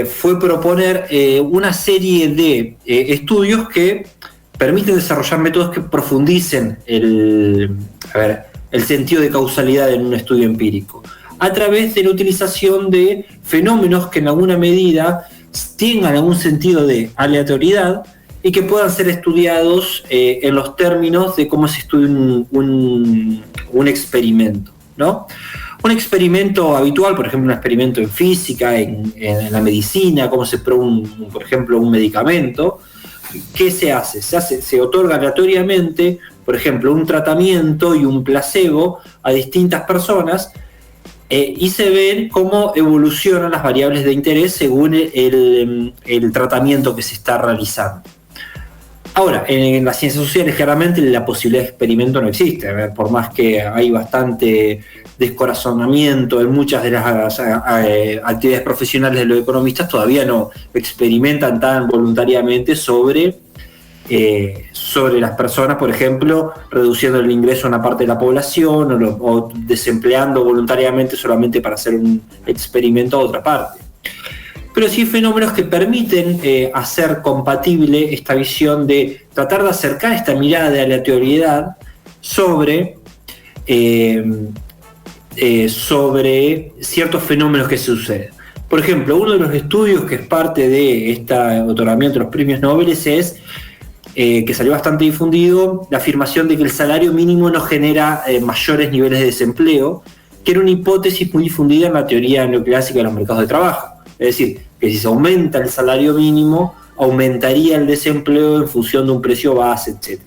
fue proponer una serie de estudios que permiten desarrollar métodos que profundicen el sentido de causalidad en un estudio empírico, a través de la utilización de fenómenos que en alguna medida tengan algún sentido de aleatoriedad y que puedan ser estudiados en los términos de cómo se estudia un experimento, ¿no? Un experimento habitual, por ejemplo, un experimento en física, en la medicina, cómo se prueba, por ejemplo, un medicamento. ¿Qué se hace? Se otorga aleatoriamente, por ejemplo, un tratamiento y un placebo a distintas personas y se ven cómo evolucionan las variables de interés según el tratamiento que se está realizando. Ahora, en las ciencias sociales claramente la posibilidad de experimento no existe, por más que hay bastante descorazonamiento en muchas de las actividades profesionales de los economistas, todavía no experimentan tan voluntariamente sobre las personas, por ejemplo, reduciendo el ingreso a una parte de la población o desempleando voluntariamente solamente para hacer un experimento a otra parte. Pero sí fenómenos que permiten hacer compatible esta visión de tratar de acercar esta mirada de aleatoriedad sobre ciertos fenómenos que suceden. Por ejemplo, uno de los estudios que es parte de este otorgamiento de los premios Nobel es que salió bastante difundido, la afirmación de que el salario mínimo no genera mayores niveles de desempleo, que era una hipótesis muy difundida en la teoría neoclásica de los mercados de trabajo. Es decir, que si se aumenta el salario mínimo, aumentaría el desempleo en función de un precio base, etc.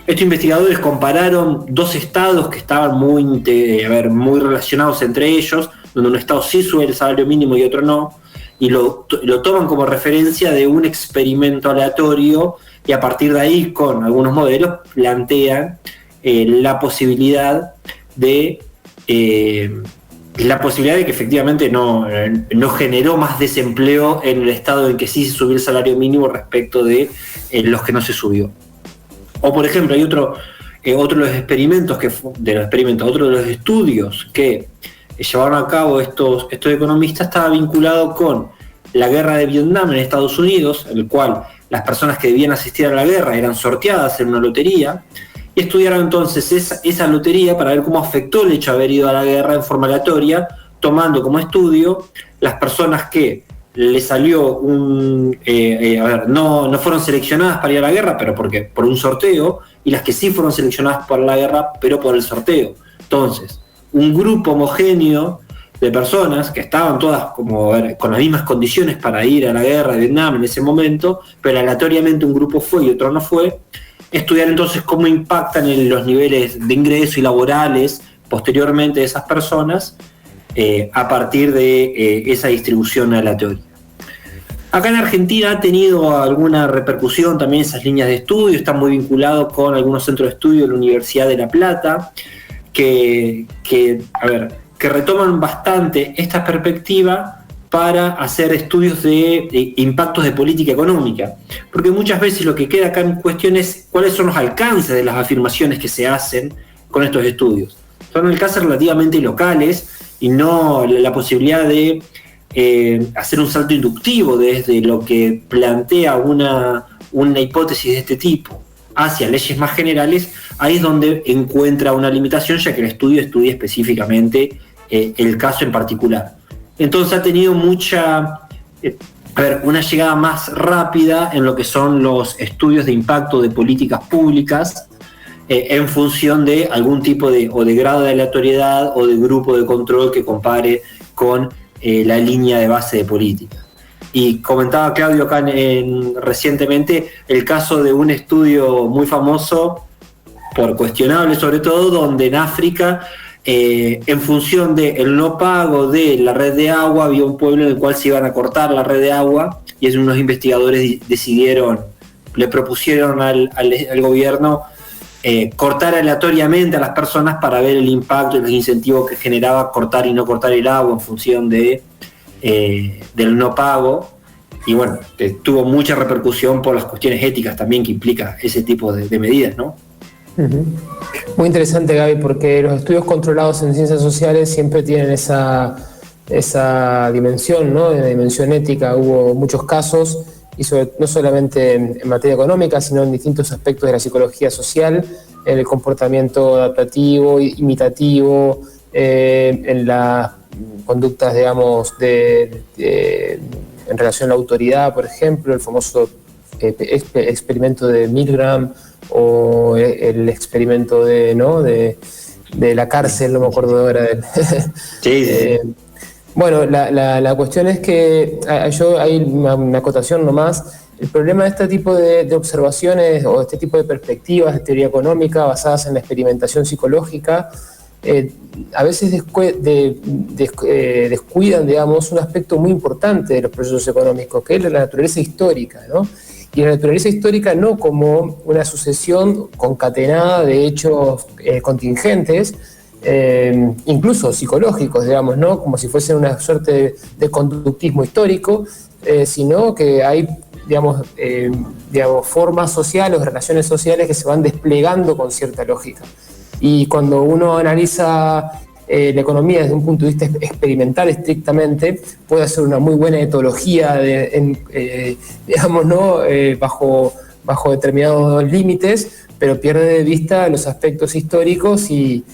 Estos investigadores compararon dos estados que estaban muy relacionados entre ellos, donde un estado sí sube el salario mínimo y otro no, y lo toman como referencia de un experimento aleatorio, y a partir de ahí, con algunos modelos, plantean la posibilidad de que efectivamente no generó más desempleo en el estado en que sí se subió el salario mínimo respecto de los que no se subió. O por ejemplo, hay otro de los estudios que llevaron a cabo estos economistas, estaba vinculado con la guerra de Vietnam en Estados Unidos, en el cual las personas que debían asistir a la guerra eran sorteadas en una lotería, y estudiaron entonces esa lotería para ver cómo afectó el hecho de haber ido a la guerra en forma aleatoria, tomando como estudio las personas que le salió no fueron seleccionadas para ir a la guerra, pero por un sorteo, y las que sí fueron seleccionadas para la guerra, pero por el sorteo. Entonces, un grupo homogéneo de personas que estaban todas con las mismas condiciones para ir a la guerra de Vietnam en ese momento, pero aleatoriamente un grupo fue y otro no fue, estudiar entonces cómo impactan en los niveles de ingreso y laborales posteriormente de esas personas a partir de esa distribución aleatoria. Acá en Argentina ha tenido alguna repercusión también esas líneas de estudio, están muy vinculados con algunos centros de estudio de la Universidad de La Plata, que retoman bastante esta perspectiva para hacer estudios de impactos de política económica. Porque muchas veces lo que queda acá en cuestión es cuáles son los alcances de las afirmaciones que se hacen con estos estudios. Son alcances relativamente locales y no la posibilidad de hacer un salto inductivo desde lo que plantea una hipótesis de este tipo hacia leyes más generales. Ahí es donde encuentra una limitación, ya que el estudio estudia específicamente el caso en particular. Entonces ha tenido una llegada más rápida en lo que son los estudios de impacto de políticas públicas en función de algún tipo de grado de aleatoriedad o de grupo de control que compare con la línea de base de política. Y comentaba Claudio acá recientemente el caso de un estudio muy famoso, por cuestionable sobre todo, donde en África, en función del no pago de la red de agua, había un pueblo en el cual se iban a cortar la red de agua, y unos investigadores le propusieron al gobierno cortar aleatoriamente a las personas para ver el impacto y los incentivos que generaba cortar y no cortar el agua en función del no pago. Y bueno, tuvo mucha repercusión por las cuestiones éticas también que implica ese tipo de medidas, ¿no? Muy interesante, Gaby, porque los estudios controlados en ciencias sociales siempre tienen esa dimensión, ¿no? De la dimensión ética. Hubo muchos casos, y no solamente en materia económica, sino en distintos aspectos de la psicología social, en el comportamiento adaptativo, imitativo, en las conductas, digamos, en relación a la autoridad, por ejemplo, el famoso experimento de Milgram, o el experimento de la cárcel, no me acuerdo ahora. Bueno, la cuestión es que hay una acotación nomás. El problema de este tipo de observaciones o este tipo de perspectivas de teoría económica basadas en la experimentación psicológica a veces descuidan, digamos, un aspecto muy importante de los procesos económicos, que es la naturaleza histórica, ¿no? Y la naturaleza histórica no como una sucesión concatenada de hechos contingentes, incluso psicológicos, digamos, ¿no? Como si fuesen una suerte de conductismo histórico, sino que hay, digamos, formas sociales o relaciones sociales que se van desplegando con cierta lógica. Y cuando uno analiza la economía desde un punto de vista experimental estrictamente, puede hacer una muy buena etología digamos, ¿no? bajo determinados límites, pero pierde de vista los aspectos históricos y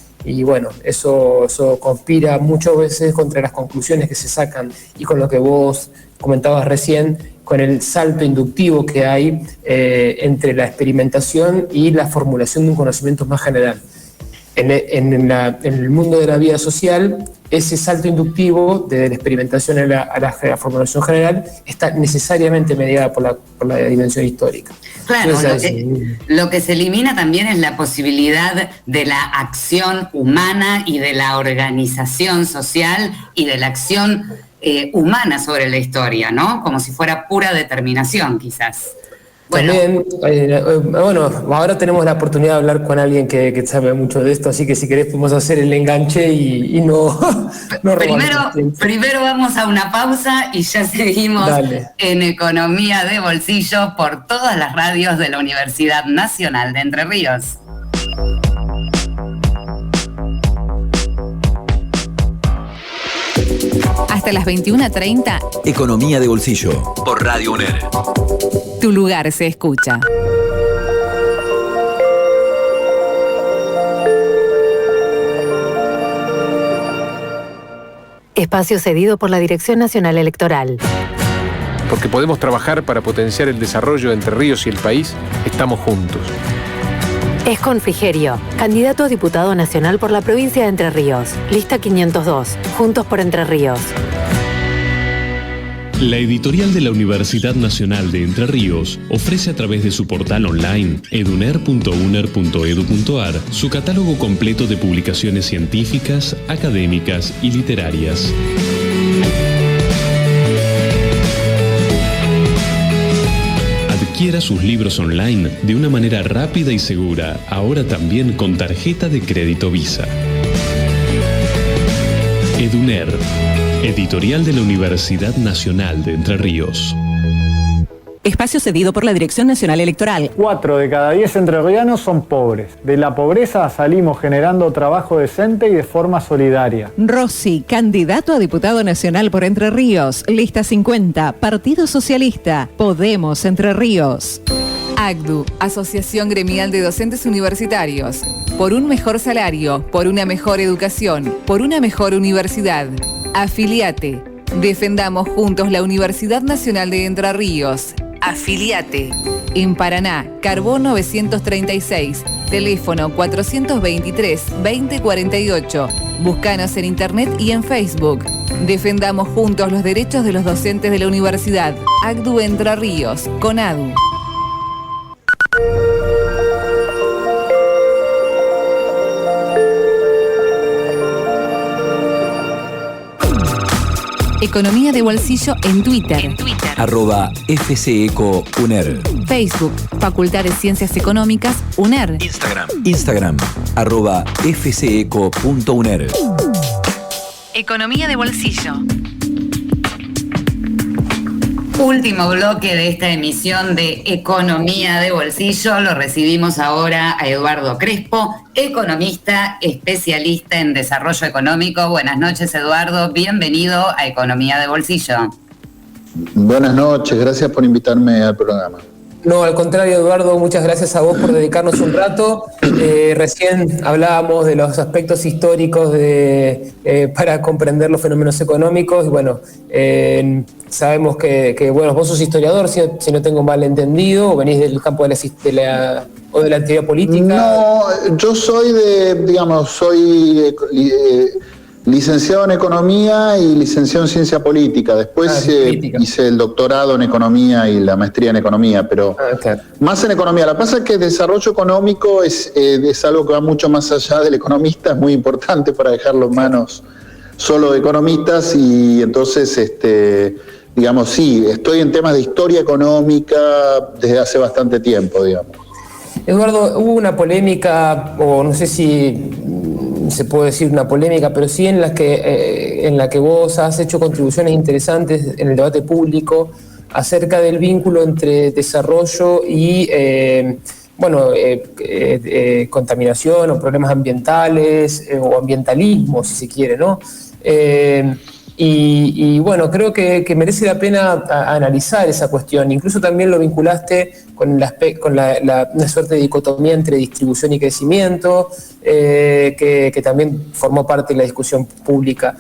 bueno, eso conspira muchas veces contra las conclusiones que se sacan, y con lo que vos comentabas recién, con el salto inductivo que hay entre la experimentación y la formulación de un conocimiento más general. En el mundo de la vida social, ese salto inductivo de la experimentación a la formulación general está necesariamente mediada por la dimensión histórica. Claro, lo que se elimina también es la posibilidad de la acción humana y de la organización social y de la acción humana sobre la historia, ¿no? Como si fuera pura determinación, quizás. Bueno. También, ahora tenemos la oportunidad de hablar con alguien que sabe mucho de esto, así que si querés podemos hacer el enganche y no primero vamos a una pausa y ya seguimos. Dale. En Economía de Bolsillo por todas las radios de la Universidad Nacional de Entre Ríos. Hasta las 21:30. Economía de Bolsillo por Radio UNER. Tu lugar se escucha. Espacio cedido por la Dirección Nacional Electoral. Porque podemos trabajar para potenciar el desarrollo de Entre Ríos y el país, estamos juntos. Escon Frigerio, candidato a diputado nacional por la provincia de Entre Ríos. Lista 502, Juntos por Entre Ríos. La editorial de la Universidad Nacional de Entre Ríos ofrece a través de su portal online eduner.uner.edu.ar su catálogo completo de publicaciones científicas, académicas y literarias. Adquiera sus libros online de una manera rápida y segura, ahora también con tarjeta de crédito Visa. Eduner, editorial de la Universidad Nacional de Entre Ríos. Espacio cedido por la Dirección Nacional Electoral. 4 de cada 10 entrerrianos son pobres. De la pobreza salimos generando trabajo decente y de forma solidaria. Rossi, candidato a diputado nacional por Entre Ríos. Lista 50, Partido Socialista. Podemos Entre Ríos. AGDU, Asociación Gremial de Docentes Universitarios. Por un mejor salario, por una mejor educación, por una mejor universidad. Afiliate. Defendamos juntos la Universidad Nacional de Entre Ríos. Afiliate. En Paraná, Carbón 936, teléfono 423-2048. Búscanos en internet y en Facebook. Defendamos juntos los derechos de los docentes de la universidad. AGDU Entre Ríos, CONADU. Economía de Bolsillo en Twitter. @FCECOUNER. Facebook, Facultad de Ciencias Económicas, UNER. Instagram, @FCECO.UNER. Economía de Bolsillo. Último bloque de esta emisión de Economía de Bolsillo. Lo recibimos ahora a Eduardo Crespo, economista, especialista en desarrollo económico. Buenas noches, Eduardo. Bienvenido a Economía de Bolsillo. Buenas noches, gracias por invitarme al programa. No, al contrario, Eduardo, muchas gracias a vos por dedicarnos un rato. Recién hablábamos de los aspectos históricos para comprender los fenómenos económicos y bueno, sabemos que vos sos historiador, si no tengo mal entendido, o venís del campo de la actividad política. No, yo soy licenciado en Economía y licenciado en Ciencia Política. Después hice el doctorado en Economía y la maestría en Economía, pero más en Economía. Lo que pasa es que el desarrollo económico es algo que va mucho más allá del economista, es muy importante para dejarlo en manos solo de economistas y entonces, sí, estoy en temas de historia económica desde hace bastante tiempo, digamos. Eduardo, hubo una polémica, o no sé si se puede decir una polémica, pero sí en la que vos has hecho contribuciones interesantes en el debate público acerca del vínculo entre desarrollo y contaminación o problemas ambientales o ambientalismo, si se quiere, ¿no? Y bueno, creo que merece la pena analizar esa cuestión. Incluso también lo vinculaste con una suerte de dicotomía entre distribución y crecimiento, que también formó parte de la discusión pública.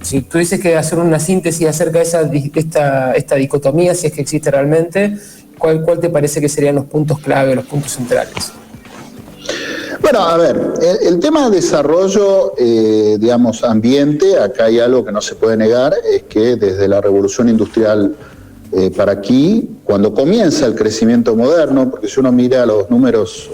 Si tuvieses que hacer una síntesis acerca de esta dicotomía, si es que existe realmente, ¿cuál te parece que serían los puntos clave, los puntos centrales? Bueno, a ver, el tema de desarrollo, digamos, ambiente, acá hay algo que no se puede negar, es que desde la revolución industrial para aquí, cuando comienza el crecimiento moderno, porque si uno mira los números,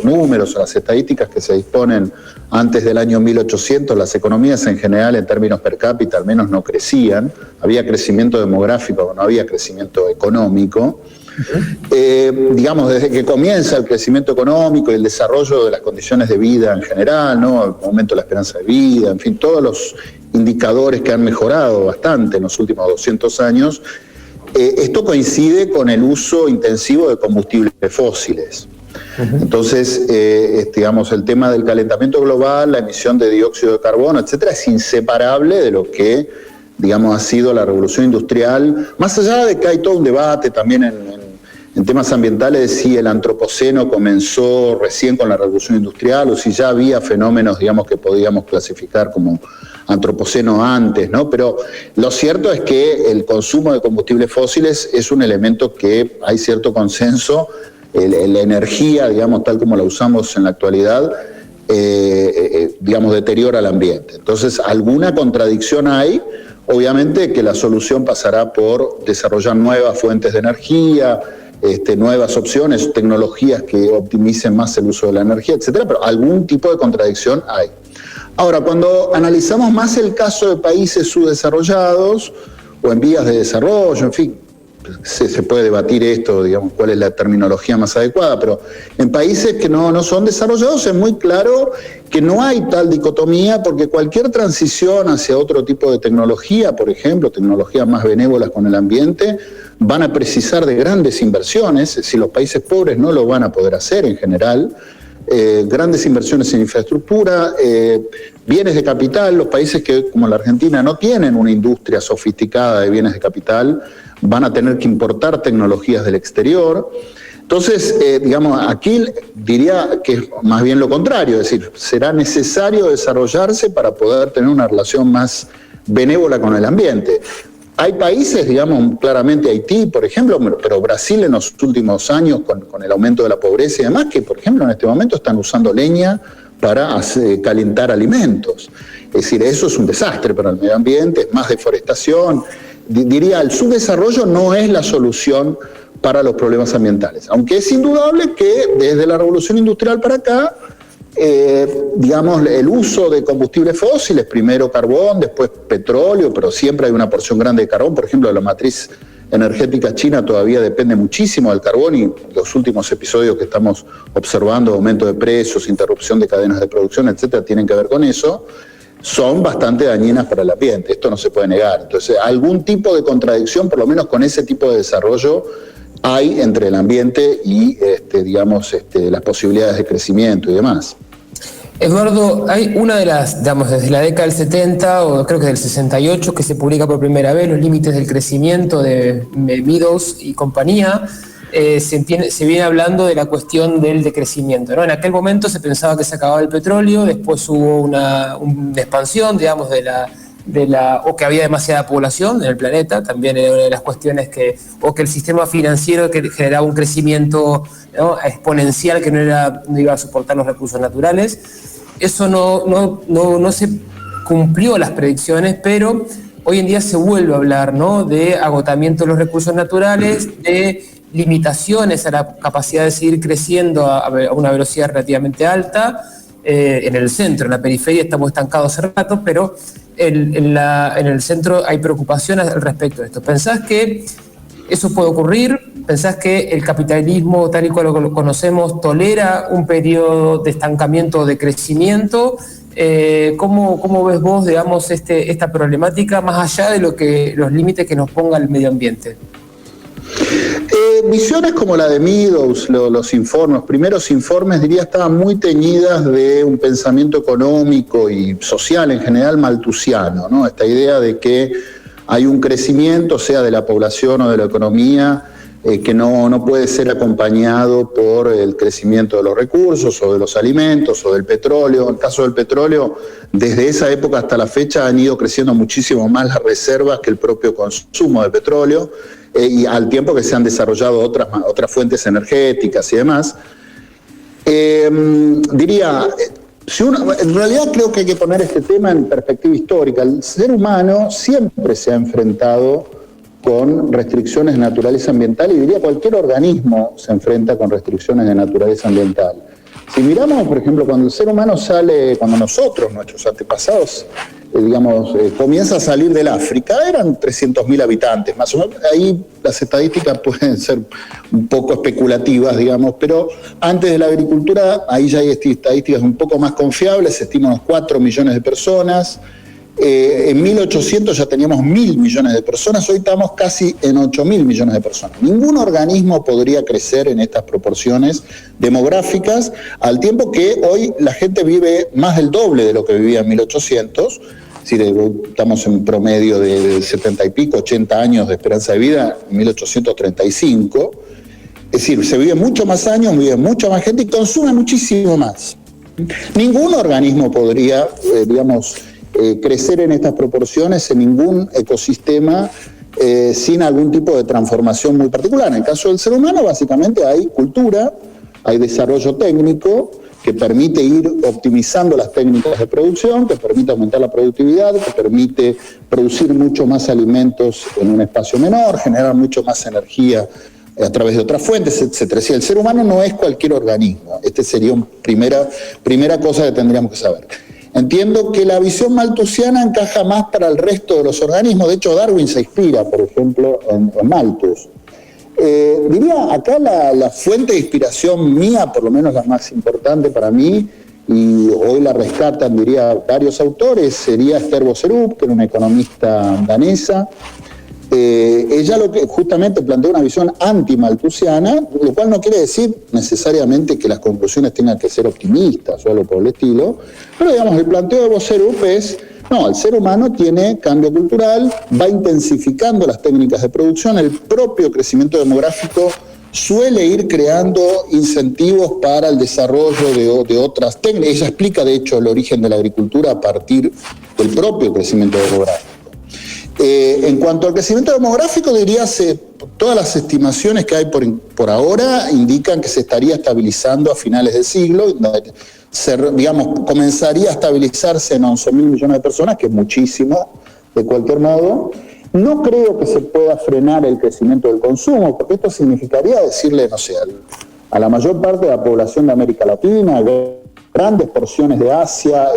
las estadísticas que se disponen antes del año 1800, las economías en general en términos per cápita al menos no crecían, había crecimiento demográfico, no había crecimiento económico. Digamos, desde que comienza el crecimiento económico y el desarrollo de las condiciones de vida en general, ¿no? El aumento de la esperanza de vida, en fin, todos los indicadores que han mejorado bastante en los últimos 200 años, esto coincide con el uso intensivo de combustibles fósiles. Entonces, digamos, el tema del calentamiento global, la emisión de dióxido de carbono, etcétera, es inseparable de lo que, digamos, ha sido la revolución industrial, más allá de que hay todo un debate también en temas ambientales de si el antropoceno comenzó recién con la revolución industrial o si ya había fenómenos, digamos, que podíamos clasificar como antropoceno antes, ¿no? Pero lo cierto es que el consumo de combustibles fósiles es un elemento que hay cierto consenso, la energía, digamos, tal como la usamos en la actualidad, digamos, deteriora el ambiente. Entonces, alguna contradicción hay. Obviamente que la solución pasará por desarrollar nuevas fuentes de energía, nuevas opciones, tecnologías que optimicen más el uso de la energía, etcétera, pero algún tipo de contradicción hay. Ahora, cuando analizamos más el caso de países subdesarrollados o en vías de desarrollo, en fin, se puede debatir esto, digamos, cuál es la terminología más adecuada, pero en países que no son desarrollados es muy claro que no hay tal dicotomía, porque cualquier transición hacia otro tipo de tecnología, por ejemplo, tecnologías más benévolas con el ambiente, van a precisar de grandes inversiones. Si los países pobres no lo van a poder hacer en general, grandes inversiones en infraestructura, bienes de capital. Los países que, como la Argentina, no tienen una industria sofisticada de bienes de capital, van a tener que importar tecnologías del exterior. Entonces, digamos, aquí diría que es más bien lo contrario, es decir, será necesario desarrollarse para poder tener una relación más benévola con el ambiente. Hay países, digamos, claramente Haití, por ejemplo, pero Brasil en los últimos años, con el aumento de la pobreza y demás, que, por ejemplo, en este momento están usando leña para calentar alimentos. Es decir, eso es un desastre para el medio ambiente, es más deforestación. Diría, el subdesarrollo no es la solución para los problemas ambientales, aunque es indudable que desde la revolución industrial para acá, digamos, el uso de combustibles fósiles, primero carbón, después petróleo, pero siempre hay una porción grande de carbón. Por ejemplo, la matriz energética china todavía depende muchísimo del carbón, y los últimos episodios que estamos observando, aumento de precios, interrupción de cadenas de producción, etcétera, tienen que ver con eso. Son bastante dañinas para el ambiente, esto no se puede negar. Entonces, algún tipo de contradicción, por lo menos con ese tipo de desarrollo, hay entre el ambiente y, digamos, las posibilidades de crecimiento y demás. Eduardo, hay una de las, digamos, desde la década del 70, o creo que del 68, que se publica por primera vez los límites del crecimiento de Meadows y compañía. Se viene hablando de la cuestión del decrecimiento, ¿no? En aquel momento se pensaba que se acababa el petróleo, después hubo una expansión, digamos, o que había demasiada población en el planeta, también era una de las cuestiones o que el sistema financiero que generaba un crecimiento, ¿no?, exponencial que no iba a soportar los recursos naturales. Eso no se cumplió las predicciones, pero hoy en día se vuelve a hablar, ¿no?, de agotamiento de los recursos naturales, de limitaciones a la capacidad de seguir creciendo a una velocidad relativamente alta. En el centro, en la periferia estamos estancados hace rato, pero en el centro hay preocupación al respecto de esto. ¿Pensás que eso puede ocurrir? ¿Pensás que el capitalismo, tal y cual lo conocemos, tolera un periodo de estancamiento o de crecimiento? ¿Cómo ves vos, digamos, esta problemática más allá de los límites que nos ponga el medio ambiente? Visiones como la de Meadows, los informes, los primeros informes, diría, estaban muy teñidas de un pensamiento económico y social en general malthusiano, ¿no? Esta idea de que hay un crecimiento, sea de la población o de la economía, que no puede ser acompañado por el crecimiento de los recursos o de los alimentos o del petróleo. En el caso del petróleo, desde esa época hasta la fecha han ido creciendo muchísimo más las reservas que el propio consumo de petróleo, y al tiempo que se han desarrollado otras fuentes energéticas y demás. Diría, en realidad creo que hay que poner este tema en perspectiva histórica. El ser humano siempre se ha enfrentado con restricciones de naturaleza ambiental, y diría cualquier organismo se enfrenta con restricciones de naturaleza ambiental. Si miramos, por ejemplo, cuando el ser humano sale, cuando nosotros, nuestros antepasados, comienza a salir del África, eran 300.000 habitantes, más o menos. Ahí las estadísticas pueden ser un poco especulativas, digamos, pero antes de la agricultura, ahí ya hay estadísticas un poco más confiables, se estiman unos 4 millones de personas. En 1800 ya teníamos 1.000 millones de personas, hoy estamos casi en 8.000 millones de personas. Ningún organismo podría crecer en estas proporciones demográficas, al tiempo que hoy la gente vive más del doble de lo que vivía en 1800, es decir, estamos en promedio de 70 y pico, 80 años de esperanza de vida, en 1835, es decir, se vive mucho más años, vive mucha más gente y consume muchísimo más. Ningún organismo podría, crecer en estas proporciones en ningún ecosistema sin algún tipo de transformación muy particular. En el caso del ser humano, básicamente hay cultura, hay desarrollo técnico que permite ir optimizando las técnicas de producción, que permite aumentar la productividad, que permite producir mucho más alimentos en un espacio menor, generar mucho más energía a través de otras fuentes, etcétera. Si el ser humano no es cualquier organismo, este sería una primera cosa que tendríamos que saber. Entiendo que la visión malthusiana encaja más para el resto de los organismos. De hecho, Darwin se inspira, por ejemplo, en Malthus. Diría, acá la fuente de inspiración mía, por lo menos la más importante para mí, y hoy la rescatan, diría, varios autores, sería Esther Boserup, que era una economista danesa. Ella justamente planteó una visión anti-malthusiana, lo cual no quiere decir necesariamente que las conclusiones tengan que ser optimistas o algo por el estilo, pero digamos, el planteo de Boserup es, no, el ser humano tiene cambio cultural, va intensificando las técnicas de producción, el propio crecimiento demográfico suele ir creando incentivos para el desarrollo de otras técnicas. Ella explica, de hecho, el origen de la agricultura a partir del propio crecimiento demográfico. En cuanto al crecimiento demográfico, diría, todas las estimaciones que hay por ahora indican que se estaría estabilizando a finales del siglo, comenzaría a estabilizarse en 11.000 millones de personas, que es muchísimo, de cualquier modo. No creo que se pueda frenar el crecimiento del consumo, porque esto significaría decirle, no sé, a la mayor parte de la población de América Latina, grandes porciones de Asia,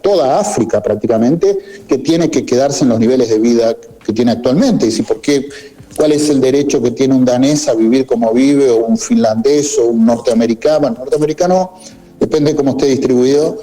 toda África prácticamente, que tiene que quedarse en los niveles de vida que tiene actualmente. Y si, ¿cuál es el derecho que tiene un danés a vivir como vive, o un finlandés, o un norteamericano? El norteamericano depende de cómo esté distribuido,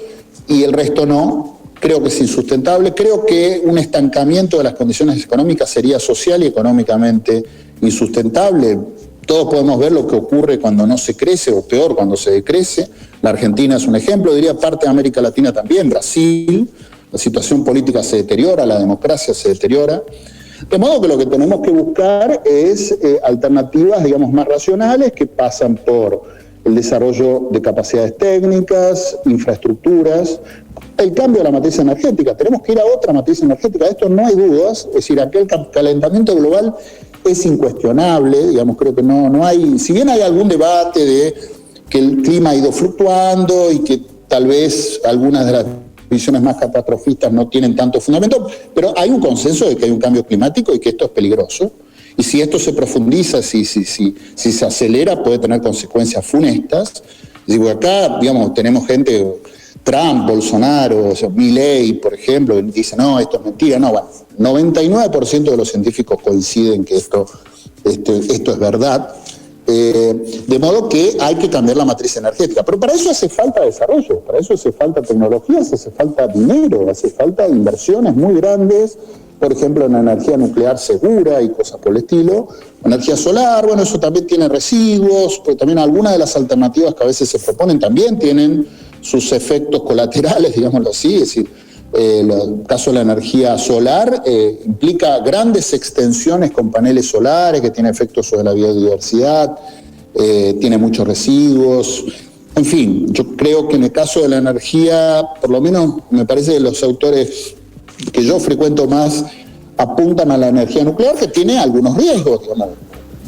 y el resto no. Creo que es insustentable. Creo que un estancamiento de las condiciones económicas sería social y económicamente insustentable. Todos podemos ver lo que ocurre cuando no se crece, o peor, cuando se decrece. La Argentina es un ejemplo, diría parte de América Latina también, Brasil, la situación política se deteriora, la democracia se deteriora. De modo que lo que tenemos que buscar es alternativas, digamos, más racionales, que pasan por el desarrollo de capacidades técnicas, infraestructuras, el cambio de la matriz energética. Tenemos que ir a otra matriz energética, de esto no hay dudas, es decir, aquel calentamiento global es incuestionable, digamos, creo que no hay, si bien hay algún debate de que el clima ha ido fluctuando y que tal vez algunas de las visiones más catastrofistas no tienen tanto fundamento, pero hay un consenso de que hay un cambio climático y que esto es peligroso. Y si esto se profundiza, si se acelera, puede tener consecuencias funestas. Digo, acá, digamos, tenemos gente, Trump, Bolsonaro, Milei, por ejemplo, que dice, no, esto es mentira. No, bueno, 99% de los científicos coinciden que esto es verdad. De modo que hay que cambiar la matriz energética. Pero para eso hace falta desarrollo, para eso hace falta tecnologías, hace falta dinero, hace falta inversiones muy grandes por ejemplo, una energía nuclear segura y cosas por el estilo. Energía solar, bueno, eso también tiene residuos, pero también algunas de las alternativas que a veces se proponen también tienen sus efectos colaterales, digámoslo así, es decir, el caso de la energía solar implica grandes extensiones con paneles solares que tienen efectos sobre la biodiversidad, tiene muchos residuos. En fin, yo creo que en el caso de la energía, por lo menos me parece que los autores que yo frecuento más apuntan a la energía nuclear, que tiene algunos riesgos, digamos.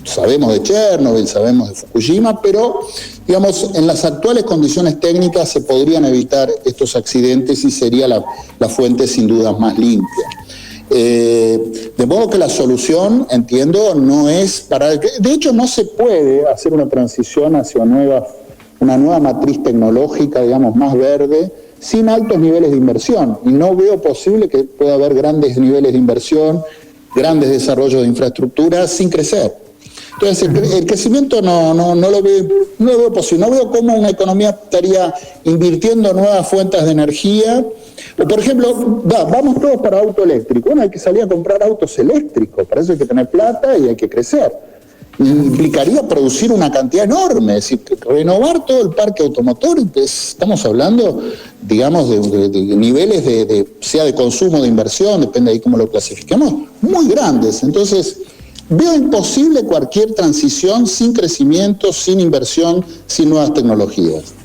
Sabemos de Chernobyl, sabemos de Fukushima, pero, digamos, en las actuales condiciones técnicas se podrían evitar estos accidentes y sería la fuente sin duda más limpia. De modo que la solución, entiendo, no es para... De hecho, no se puede hacer una transición hacia una nueva matriz tecnológica, digamos, más verde, sin altos niveles de inversión. Y no veo posible que pueda haber grandes niveles de inversión, grandes desarrollos de infraestructura sin crecer. Entonces, el crecimiento no lo veo posible. No veo cómo una economía estaría invirtiendo en nuevas fuentes de energía. O, por ejemplo, vamos todos para auto eléctrico. Bueno, hay que salir a comprar autos eléctricos. Para eso hay que tener plata y hay que crecer. Implicaría producir una cantidad enorme, es decir, renovar todo el parque automotor. Estamos hablando, digamos, de niveles sea de consumo, de inversión, depende de ahí cómo lo clasifiquemos, muy grandes. Entonces, veo imposible cualquier transición sin crecimiento, sin inversión, sin nuevas tecnologías.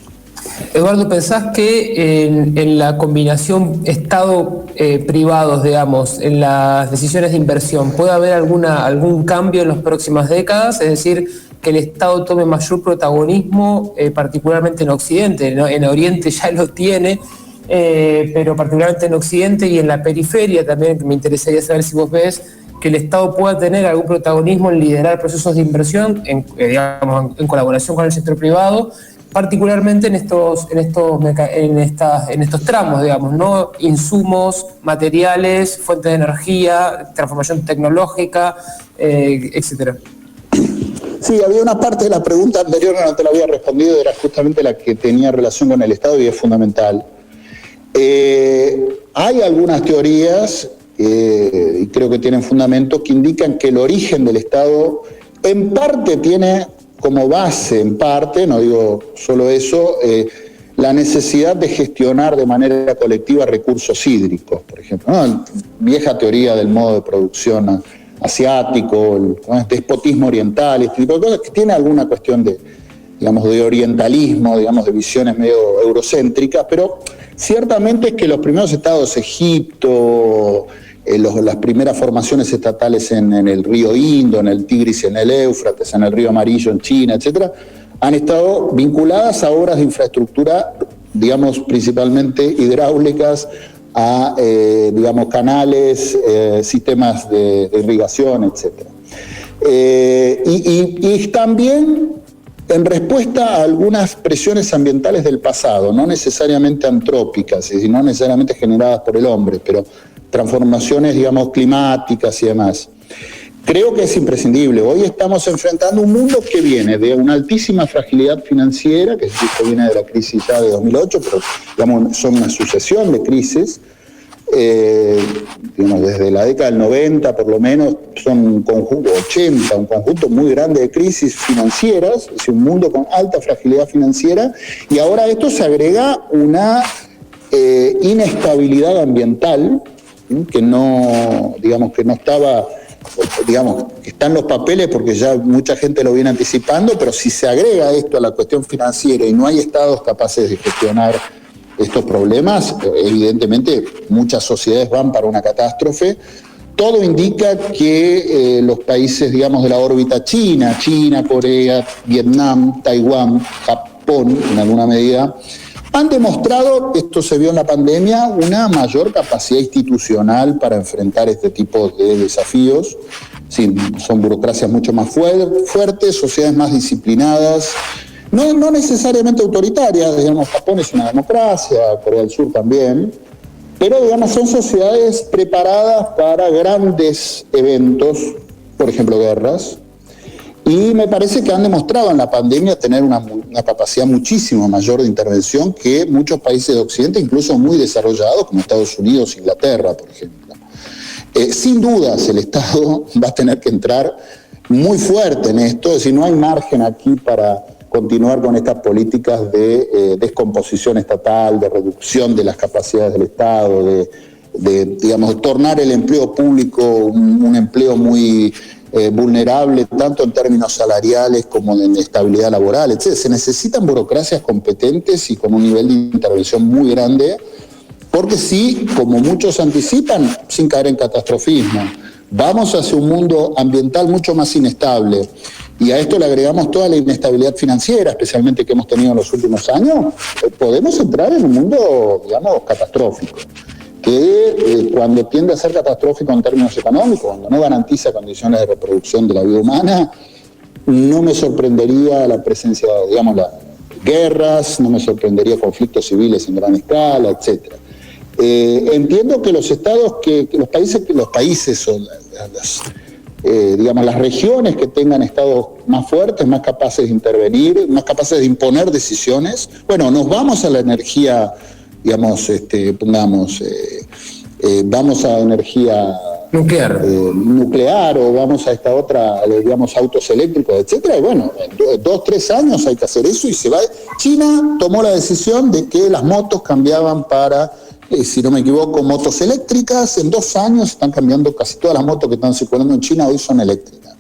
Eduardo, ¿pensás que en la combinación Estado-privados, digamos, en las decisiones de inversión, puede haber algún cambio en las próximas décadas? Es decir, que el Estado tome mayor protagonismo, particularmente en Occidente, ¿no? En Oriente ya lo tiene, pero particularmente en Occidente y en la periferia también, que me interesaría saber si vos ves que el Estado pueda tener algún protagonismo en liderar procesos de inversión, digamos, en colaboración con el sector privado, particularmente en estos tramos, digamos, ¿no? Insumos, materiales, fuentes de energía, transformación tecnológica, etcétera. Sí, había una parte de la pregunta anterior que no te la había respondido, era justamente la que tenía relación con el Estado y es fundamental. Hay algunas teorías, y creo que tienen fundamento, que indican que el origen del Estado en parte tiene como base, en parte, no digo solo eso, la necesidad de gestionar de manera colectiva recursos hídricos, por ejemplo, ¿no? Vieja teoría del modo de producción asiático, el despotismo oriental, este tipo de cosas, que tiene alguna cuestión de orientalismo, digamos, de visiones medio eurocéntricas, pero ciertamente es que los primeros estados, Egipto, las primeras formaciones estatales en el río Indo, en el Tigris y en el Éufrates, en el río Amarillo en China, etcétera, han estado vinculadas a obras de infraestructura, digamos, principalmente hidráulicas, a, canales, sistemas de irrigación, etcétera. Y también en respuesta a algunas presiones ambientales del pasado, no necesariamente antrópicas, es decir, no necesariamente generadas por el hombre, pero transformaciones, digamos, climáticas y demás. Creo que es imprescindible. Hoy estamos enfrentando un mundo que viene de una altísima fragilidad financiera, que viene de la crisis ya de 2008, pero digamos, son una sucesión de crisis. Desde la década del 90 por lo menos son un conjunto, 80, un conjunto muy grande de crisis financieras, es decir, un mundo con alta fragilidad financiera, y ahora a esto se agrega una inestabilidad ambiental que no estaba, que está en los papeles porque ya mucha gente lo viene anticipando, pero si se agrega esto a la cuestión financiera y no hay estados capaces de gestionar estos problemas, evidentemente muchas sociedades van para una catástrofe. Todo indica que los países, digamos, de la órbita China, Corea, Vietnam, Taiwán, Japón, en alguna medida, han demostrado, esto se vio en la pandemia, una mayor capacidad institucional para enfrentar este tipo de desafíos. Sí, son burocracias mucho más fuertes, sociedades más disciplinadas, no necesariamente autoritarias, digamos, Japón es una democracia, Corea del Sur también, pero digamos son sociedades preparadas para grandes eventos, por ejemplo guerras, y me parece que han demostrado en la pandemia tener una capacidad muchísimo mayor de intervención que muchos países de Occidente, incluso muy desarrollados como Estados Unidos, Inglaterra, por ejemplo. Sin dudas el Estado va a tener que entrar muy fuerte en esto, es decir, no hay margen aquí para continuar con estas políticas de descomposición estatal, de reducción de las capacidades del Estado, de tornar el empleo público un empleo muy vulnerable, tanto en términos salariales como de estabilidad laboral, etc. Se necesitan burocracias competentes y con un nivel de intervención muy grande, porque sí, como muchos anticipan, sin caer en catastrofismo, vamos hacia un mundo ambiental mucho más inestable, y a esto le agregamos toda la inestabilidad financiera, especialmente que hemos tenido en los últimos años, podemos entrar en un mundo, catastrófico, que cuando tiende a ser catastrófico en términos económicos, cuando no garantiza condiciones de reproducción de la vida humana, no me sorprendería la presencia de, las guerras, no me sorprendería conflictos civiles en gran escala, etcétera. Entiendo que los estados, los países o las regiones que tengan estados más fuertes, más capaces de intervenir, más capaces de imponer decisiones, nos vamos a la energía, vamos a energía nuclear o vamos a esta otra, autos eléctricos, etcétera, y en 2-3 años hay que hacer eso y se va. China tomó la decisión de que las motos cambiaban para, si no me equivoco, motos eléctricas. En 2 años están cambiando casi todas las motos que están circulando en China, hoy son eléctricas.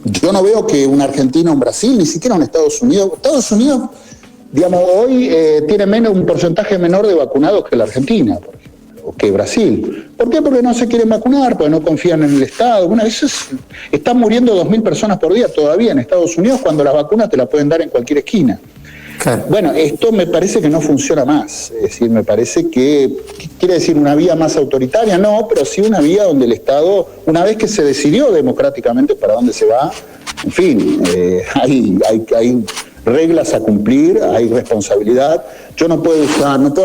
Yo no veo que una Argentina, un Brasil, ni siquiera un Estados Unidos, hoy tiene un porcentaje menor de vacunados que la Argentina, por ejemplo, o que Brasil. ¿Por qué? Porque no se quieren vacunar, porque no confían en el Estado. Están muriendo 2.000 personas por día todavía en Estados Unidos, cuando las vacunas te las pueden dar en cualquier esquina. Claro. Esto me parece que no funciona más. Es decir, me parece que quiere decir una vía más autoritaria, no, pero sí una vía donde el Estado, una vez que se decidió democráticamente para dónde se va, en fin, hay reglas a cumplir, hay responsabilidad. Yo no puedo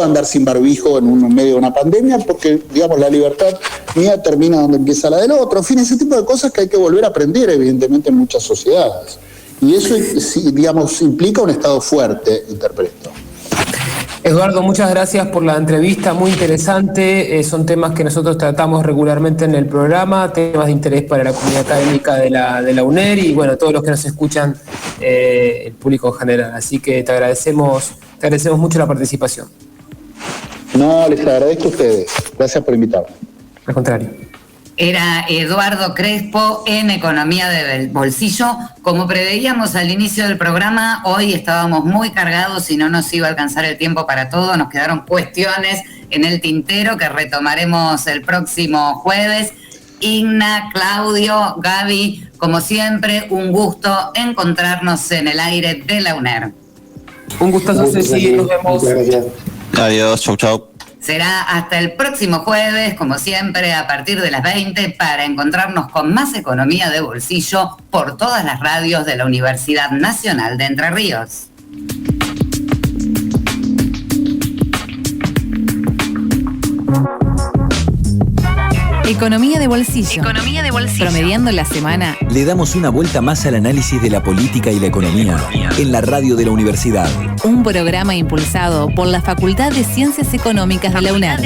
andar sin barbijo en medio de una pandemia, porque, la libertad mía termina donde empieza la del otro. En fin, ese tipo de cosas que hay que volver a aprender, evidentemente, en muchas sociedades. Y eso, implica un Estado fuerte, interpreto. Eduardo, muchas gracias por la entrevista, muy interesante. Son temas que nosotros tratamos regularmente en el programa, temas de interés para la comunidad académica de la UNER y, todos los que nos escuchan, el público en general. Así que te agradecemos mucho la participación. No, les agradezco a ustedes. Gracias por invitarme. Al contrario. Era Eduardo Crespo en Economía de Bolsillo. Como preveíamos al inicio del programa, hoy estábamos muy cargados y no nos iba a alcanzar el tiempo para todo. Nos quedaron cuestiones en el tintero que retomaremos el próximo jueves. Igna, Claudio, Gaby, como siempre, un gusto encontrarnos en el aire de la UNER. Un gustazo, Ceci, nos vemos. Muchas gracias. Adiós, chau. Será hasta el próximo jueves, como siempre, a partir de las 20, para encontrarnos con más Economía de Bolsillo por todas las radios de la Universidad Nacional de Entre Ríos. Economía de Bolsillo. Promediando la semana. Le damos una vuelta más al análisis de la política y la economía en la radio de la universidad. Un programa impulsado por la Facultad de Ciencias Económicas de la UNER.